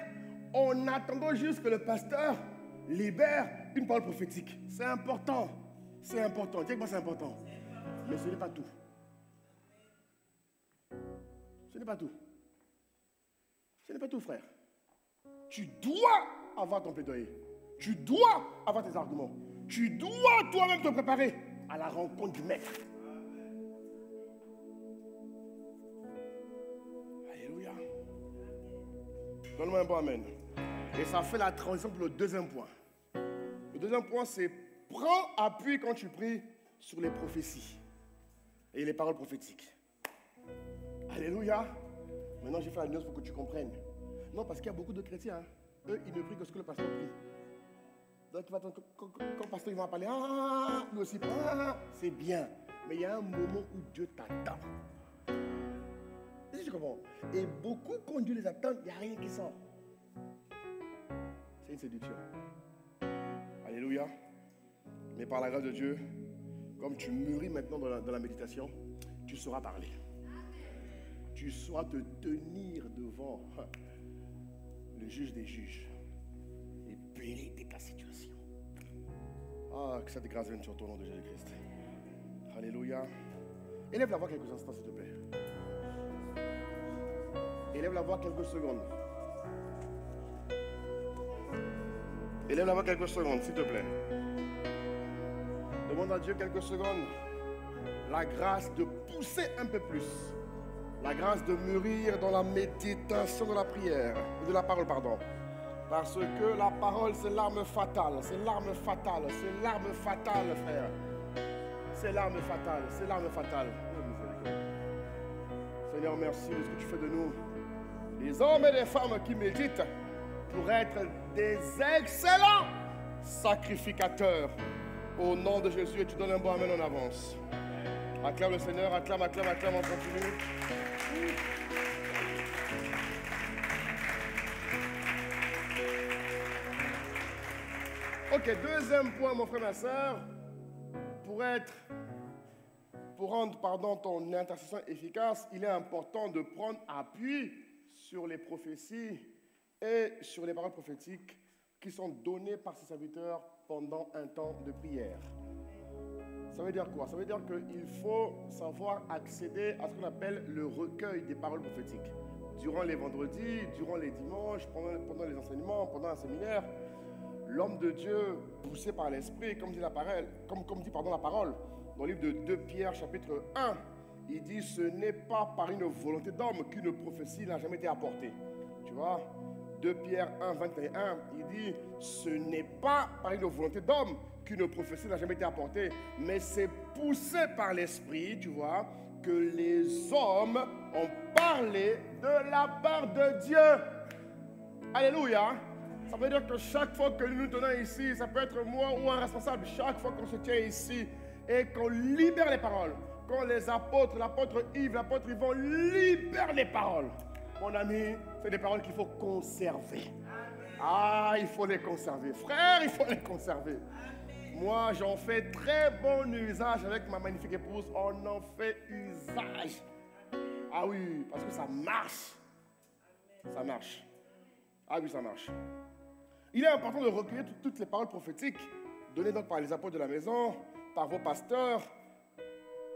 en attendant juste que le pasteur libère une parole prophétique. C'est important. C'est important. Dis-moi, c'est important. Mais ce n'est pas tout. Ce n'est pas tout. Ce n'est pas tout, frère. Tu dois avoir ton plaidoyer. Tu dois avoir tes arguments. Tu dois toi-même te préparer à la rencontre du maître. Alléluia. Donne-moi un bon amen. Et ça fait la transition pour le deuxième point. Le deuxième point, c'est prends appui quand tu pries sur les prophéties et les paroles prophétiques. Alléluia. Maintenant, j'ai fait la nuance pour que tu comprennes. Non, parce qu'il y a beaucoup de chrétiens. Hein. Eux, ils ne prient que ce que le pasteur prie. Donc, quand le pasteur va parler, lui aussi, c'est bien. Mais il y a un moment où Dieu t'attend. Tu comprends? Et beaucoup, quand Dieu les attend, il n'y a rien qui sort. C'est une séduction. Alléluia. Mais par la grâce de Dieu, comme tu mûris maintenant dans la méditation, tu sauras parler. Tu sauras te tenir devant le juge des juges et plaider ta situation. Ah, que cette grâce vienne sur ton nom de Jésus-Christ. Alléluia. Élève la voix quelques instants, s'il te plaît. Élève la voix quelques secondes. Élève la voix quelques secondes, s'il te plaît. Demande à Dieu quelques secondes la grâce de pousser un peu plus. La grâce de mûrir dans la méditation de la prière, de la parole, pardon. Parce que la parole, c'est l'arme fatale. C'est l'arme fatale. C'est l'arme fatale, frère. C'est l'arme fatale. C'est l'arme fatale. Oh, Seigneur, merci de ce que tu fais de nous. Les hommes et les femmes qui méditent pour être des excellents sacrificateurs. Au nom de Jésus, et tu donnes un bon amen en avance. Acclame le Seigneur, acclame, acclame, acclame, on continue. Ok, deuxième point, mon frère, ma soeur. Pour rendre ton intercession efficace, il est important de prendre appui sur les prophéties et sur les paroles prophétiques qui sont données par ses serviteurs pendant un temps de prière. Ça veut dire quoi? Ça veut dire qu'il faut savoir accéder à ce qu'on appelle le recueil des paroles prophétiques. Durant les vendredis, durant les dimanches, pendant les enseignements, pendant un séminaire, l'homme de Dieu, poussé par l'Esprit, comme dit la parole, dans le livre de 2 Pierre, chapitre 1, il dit « Ce n'est pas par une volonté d'homme qu'une prophétie n'a jamais été apportée. » Tu vois? 2 Pierre 1, 21, il dit « Ce n'est pas par une volonté d'homme qu'une prophétie n'a jamais été apportée, mais c'est poussé par l'Esprit, tu vois, que les hommes ont parlé de la part de Dieu. » Alléluia. Ça veut dire que chaque fois que nous nous tenons ici, ça peut être moi ou un responsable, chaque fois qu'on se tient ici et qu'on libère les paroles, quand les apôtres, l'apôtre Yves, l'apôtre Yvon libèrent les paroles, mon ami, c'est des paroles qu'il faut conserver. Ah, il faut les conserver. Frère, il faut les conserver. Moi, j'en fais très bon usage avec ma magnifique épouse. On en fait usage. Ah oui, parce que ça marche. Ça marche. Ah oui, ça marche. Il est important de recueillir toutes les paroles prophétiques données donc par les apôtres de la maison, par vos pasteurs,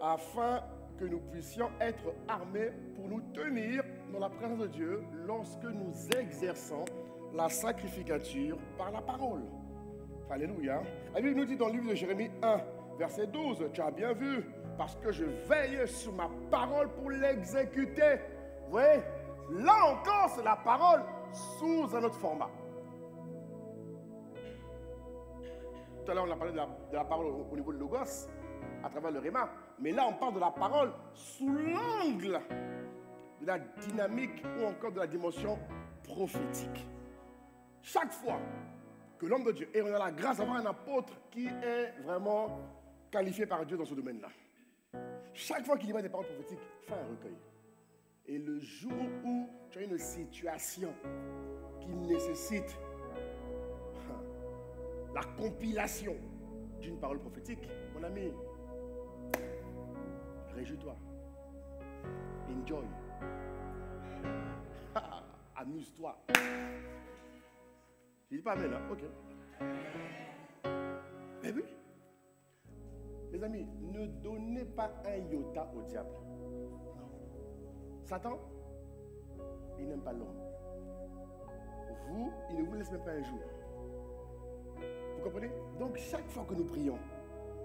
afin que nous puissions être armés pour nous tenir dans la présence de Dieu lorsque nous exerçons la sacrificature par la parole. Alléluia. La Bible nous dit dans le livre de Jérémie 1, verset 12, tu as bien vu, parce que je veille sur ma parole pour l'exécuter. Vous voyez, là encore, c'est la parole sous un autre format. Tout à l'heure, on a parlé de la parole au niveau de Logos, à travers le Réma. Mais là, on parle de la parole sous l'angle de la dynamique ou encore de la dimension prophétique. Chaque fois que l'homme de Dieu, et on a la grâce d'avoir un apôtre qui est vraiment qualifié par Dieu dans ce domaine-là. Chaque fois qu'il y a des paroles prophétiques, fais un recueil. Et le jour où tu as une situation qui nécessite la compilation d'une parole prophétique, mon ami, réjouis-toi. Enjoy. Amuse-toi. Je dis pas amen, hein? Ok. Mais oui. Les amis, ne donnez pas un iota au diable. Satan, il n'aime pas l'homme. Vous, il ne vous laisse même pas un jour. Vous comprenez? Donc, chaque fois que nous prions,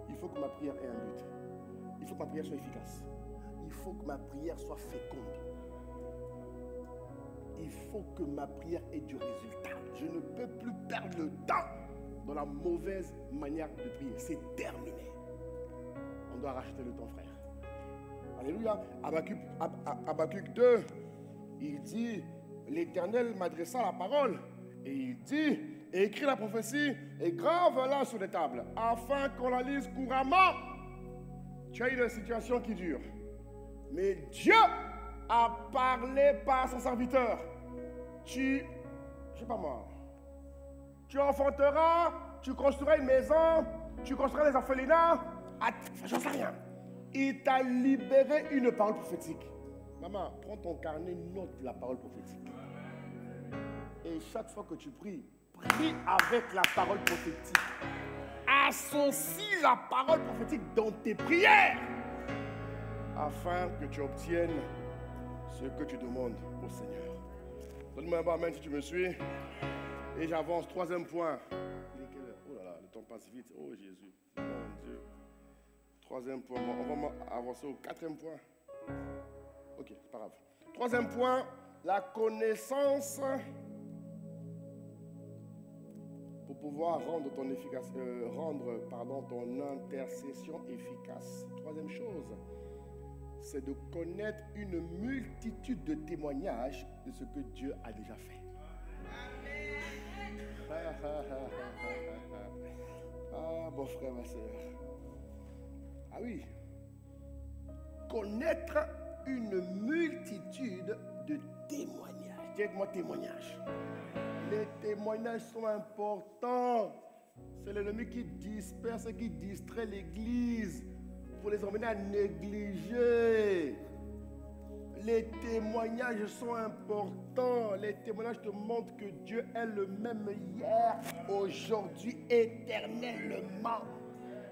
il faut que ma prière ait un but. Il faut que ma prière soit efficace. Il faut que ma prière soit féconde. Il faut que ma prière ait du résultat. Je ne peux plus perdre le temps dans la mauvaise manière de prier. C'est terminé. On doit racheter le temps, frère. Alléluia. Habakkuk 2, il dit, l'Éternel m'adressa la parole et il dit, écris la prophétie et grave-la sur les tables afin qu'on la lise couramment. Tu as une situation qui dure. Mais Dieu a parlé par son serviteur. Je sais pas moi, tu enfanteras, tu construiras une maison, tu construiras des orphelinats, j'en sais rien. Il t'a libéré une parole prophétique. Maman, prends ton carnet, note la parole prophétique. Et chaque fois que tu pries, prie avec la parole prophétique. Associe la parole prophétique dans tes prières afin que tu obtiennes ce que tu demandes au Seigneur. Donne-moi un bon amen si tu me suis. Et j'avance. Troisième point. Il est quelle heure? Oh là là, le temps passe vite. Oh Jésus, mon Dieu. Troisième point. Bon, on va avancer au quatrième point. Ok, c'est pas grave. Troisième point, la connaissance pour pouvoir rendre ton intercession efficace. Troisième chose, c'est de connaître une multitude de témoignages de ce que Dieu a déjà fait. Ah, mon frère, ma soeur. Ah oui. Connaître une multitude de témoignages. Dis avec moi témoignages. Les témoignages sont importants. C'est l'ennemi qui disperse et qui distrait l'Église pour les emmener à négliger. Les témoignages sont importants. Les témoignages te montrent que Dieu est le même hier, aujourd'hui, éternellement.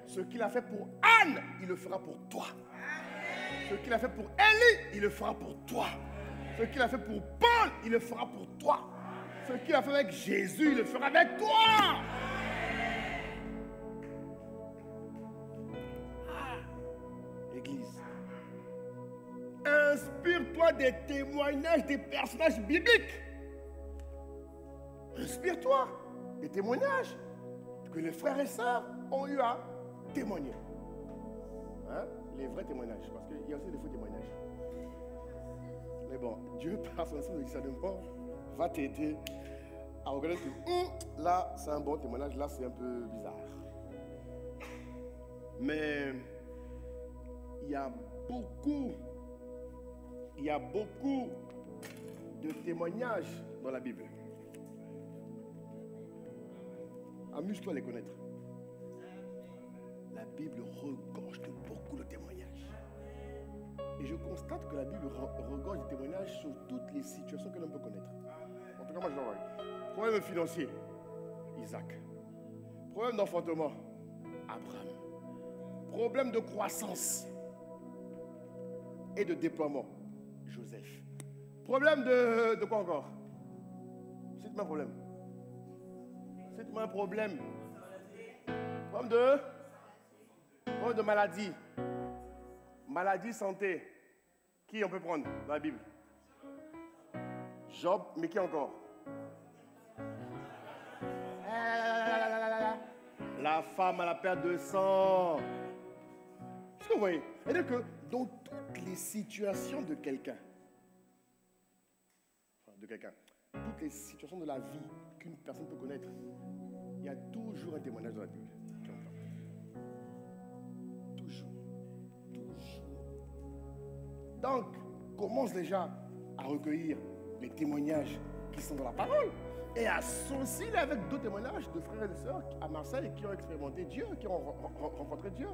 Ce qu'il a fait pour Anne, il le fera pour toi. Ce qu'il a fait pour Élie, il le fera pour toi. Ce qu'il a fait pour Paul, il le fera pour toi. Ce qu'il a fait avec Jésus, il le fera avec toi. Église, inspire-toi des témoignages des personnages bibliques. Inspire-toi des témoignages que les frères et sœurs ont eu à témoigner. Hein? Les vrais témoignages, parce qu'il y a aussi des faux témoignages. Mais bon, Dieu, par son esprit de discernement, va t'aider à reconnaître que là, c'est un bon témoignage, là, c'est un peu bizarre. Mais il y a beaucoup de témoignages dans la Bible. Amuse-toi à les connaître. La Bible regorge de beaucoup de témoignages. Et je constate que la Bible regorge de témoignages sur toutes les situations que l'on peut connaître. En tout cas, moi je l'envoie. Problème financier, Isaac. Problème d'enfantement, Abraham. Problème de croissance et de déploiement, Joseph. Problème de quoi encore? Cite-moi un problème. Cite-moi un problème. Problème de maladie. Maladie, santé. Qui on peut prendre dans la Bible? Job, mais qui encore? La femme à la perte de sang. Est-ce que vous voyez? C'est-à-dire que dans toutes les situations de quelqu'un, toutes les situations de la vie qu'une personne peut connaître, il y a toujours un témoignage dans la Bible. Toujours. Donc, commence déjà à recueillir les témoignages qui sont dans la parole et associe-les avec d'autres témoignages de frères et de sœurs à Marseille qui ont expérimenté Dieu, qui ont rencontré Dieu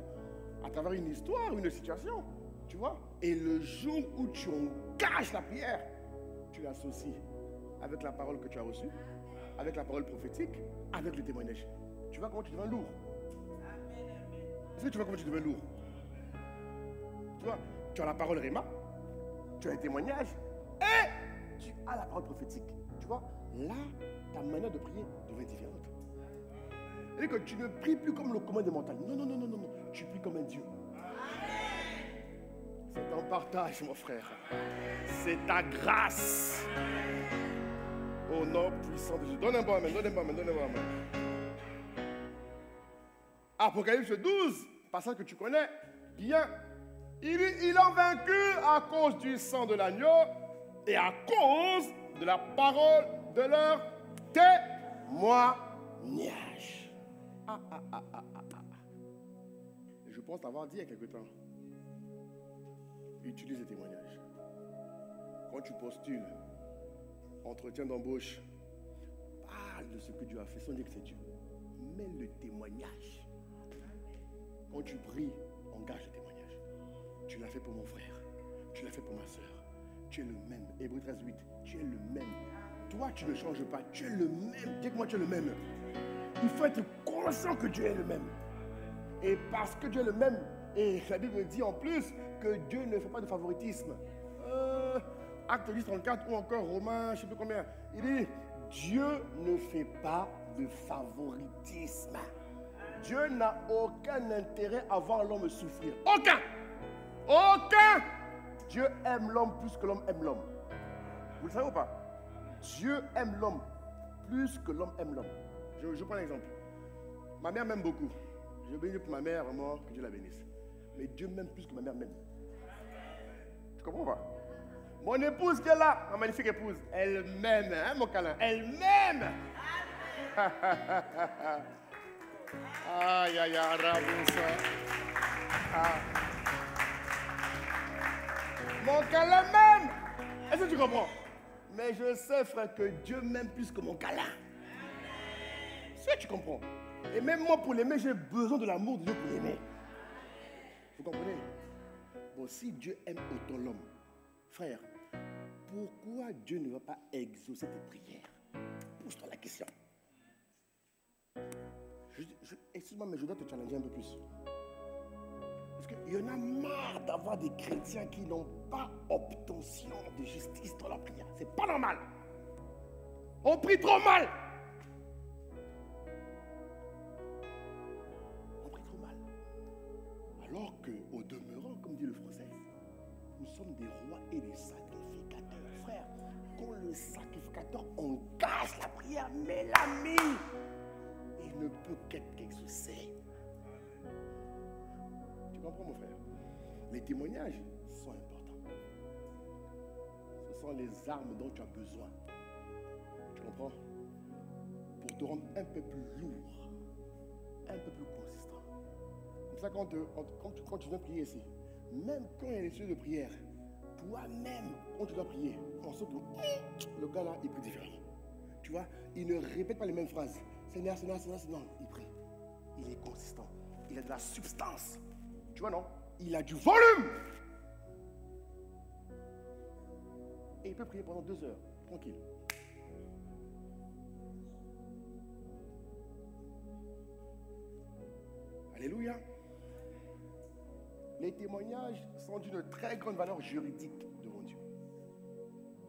à travers une histoire, une situation, tu vois. Et le jour où tu engages la prière, tu l'associes avec la parole que tu as reçue, avec la parole prophétique, avec le témoignage. Tu vois comment tu deviens lourd. Est-ce que tu vois comment tu deviens lourd? Tu vois, tu as la parole Réma, tu as un témoignage et tu as la parole prophétique. Tu vois, là, ta manière de prier devient différente. Et que tu ne pries plus comme le commun des montagnes. Non. Tu pries comme un Dieu. C'est ton partage, mon frère. C'est ta grâce. Au nom puissant de Jésus. Donne un bon amen. Apocalypse 12, passage que tu connais bien. Ils ont vaincu à cause du sang de l'agneau et à cause de la parole de leur témoignage. Je pense l'avoir dit il y a quelque temps. Utilise les témoignages. Quand tu postules, entretien d'embauche, parle de ce que Dieu a fait sans dire que c'est Dieu. Mets le témoignage. Quand tu pries, engage le témoignage. Tu l'as fait pour mon frère. Tu l'as fait pour ma soeur. Tu es le même. Hébreux 13:8. Tu es le même. Toi, tu ne changes pas. Tu es le même. Dis que moi, tu es le même. Il faut être conscient que Dieu est le même. Et parce que Dieu est le même, et la Bible dit en plus que Dieu ne fait pas de favoritisme. Acte 10, 34 ou encore Romains, je ne sais plus combien. Il dit, Dieu ne fait pas de favoritisme. Dieu n'a aucun intérêt à voir l'homme souffrir. Aucun. Dieu aime l'homme plus que l'homme aime l'homme. Vous le savez ou pas? Dieu aime l'homme plus que l'homme aime l'homme. Je prends un exemple. Ma mère m'aime beaucoup. Je bénis pour ma mère, vraiment, que Dieu la bénisse. Mais Dieu m'aime plus que ma mère m'aime. Tu comprends pas? Mon épouse qui est là, ma magnifique épouse, elle m'aime, hein, mon câlin, elle m'aime. Aïe, mon câlin m'aime. Est-ce que tu comprends? Mais je sais, frère, que Dieu m'aime plus que mon câlin. C'est que tu comprends? Et même moi, pour l'aimer, j'ai besoin de l'amour de Dieu pour l'aimer. Vous comprenez? Bon, si Dieu aime autant l'homme, frère, pourquoi Dieu ne va pas exaucer tes prières? Pose-toi la question. Excuse-moi, mais je dois te challenger un peu plus. Parce qu'il y en a marre d'avoir des chrétiens qui n'ont pas obtention de justice dans la prière. C'est pas normal. On prie trop mal. Alors qu'au demeurant, comme dit le français, nous sommes des rois et des sacrificateurs. Frère, quand le sacrificateur engage la prière, mais l'ami, il ne peut qu'être exaucé. Tu comprends, mon frère? Les témoignages sont importants. Ce sont les armes dont tu as besoin. Tu comprends? Pour te rendre un peu plus lourd, un peu plus consistant. C'est ça quand tu viens prier ici, même quand il y a des sujets de prière, toi-même, quand tu dois prier, on sait que le gars là, il prie différemment. Tu vois, il ne répète pas les mêmes phrases. Seigneur, il prie. Il est consistant. Il a de la substance. Tu vois, non? Il a du volume. Et il peut prier pendant 2 heures, tranquille. Alléluia. Les témoignages sont d'une très grande valeur juridique devant Dieu.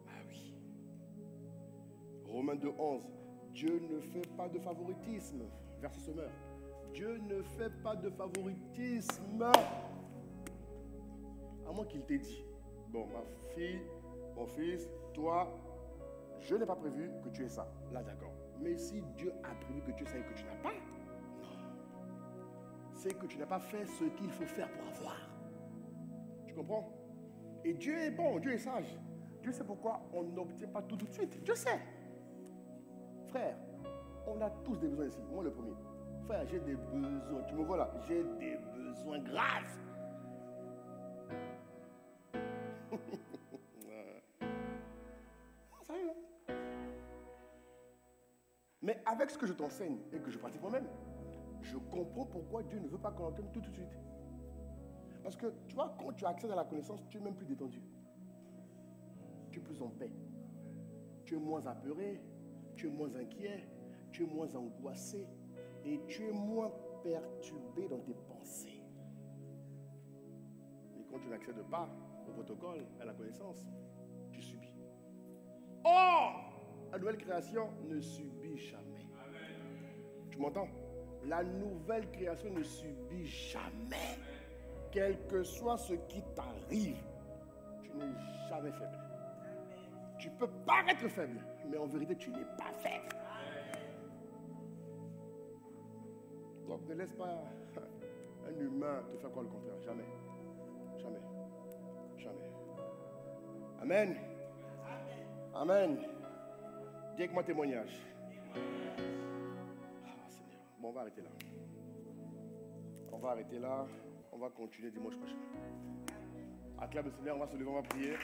Ah oui. Romains 2:11. Dieu ne fait pas de favoritisme. Verset semeur. Dieu ne fait pas de favoritisme. À moins qu'il t'ait dit, bon, ma fille, mon fils, toi, je n'ai pas prévu que tu aies ça. Là, d'accord. Mais si Dieu a prévu que tu aies ça et que tu n'as pas, c'est que tu n'as pas fait ce qu'il faut faire pour avoir. Tu comprends? Et Dieu est bon, Dieu est sage. Dieu sait pourquoi on n'obtient pas tout de suite. Dieu sait. Frère, on a tous des besoins ici. Moi le premier. Frère, j'ai des besoins. Tu me vois là? J'ai des besoins graves. Ça y est, hein? Mais avec ce que je t'enseigne et que je pratique moi-même, je comprends pourquoi Dieu ne veut pas qu'on entende tout de suite. Parce que, tu vois, quand tu accèdes à la connaissance, tu es même plus détendu. Tu es plus en paix. Tu es moins apeuré, tu es moins inquiet, tu es moins angoissé et tu es moins perturbé dans tes pensées. Mais quand tu n'accèdes pas au protocole, à la connaissance, tu subis. Or, la nouvelle création ne subit jamais. Tu m'entends? La nouvelle création ne subit jamais. Quel que soit ce qui t'arrive, tu n'es jamais faible. Tu peux paraître faible, mais en vérité, tu n'es pas faible. Donc, ne laisse pas un humain te faire quoi le contraire. Jamais. Jamais. Jamais. Amen. Amen. Dis avec moi témoignage. Ah, Seigneur. Bon, on va arrêter là. On va arrêter là. On va continuer dimanche prochain. Acclame le Seigneur, on va se lever, on va prier.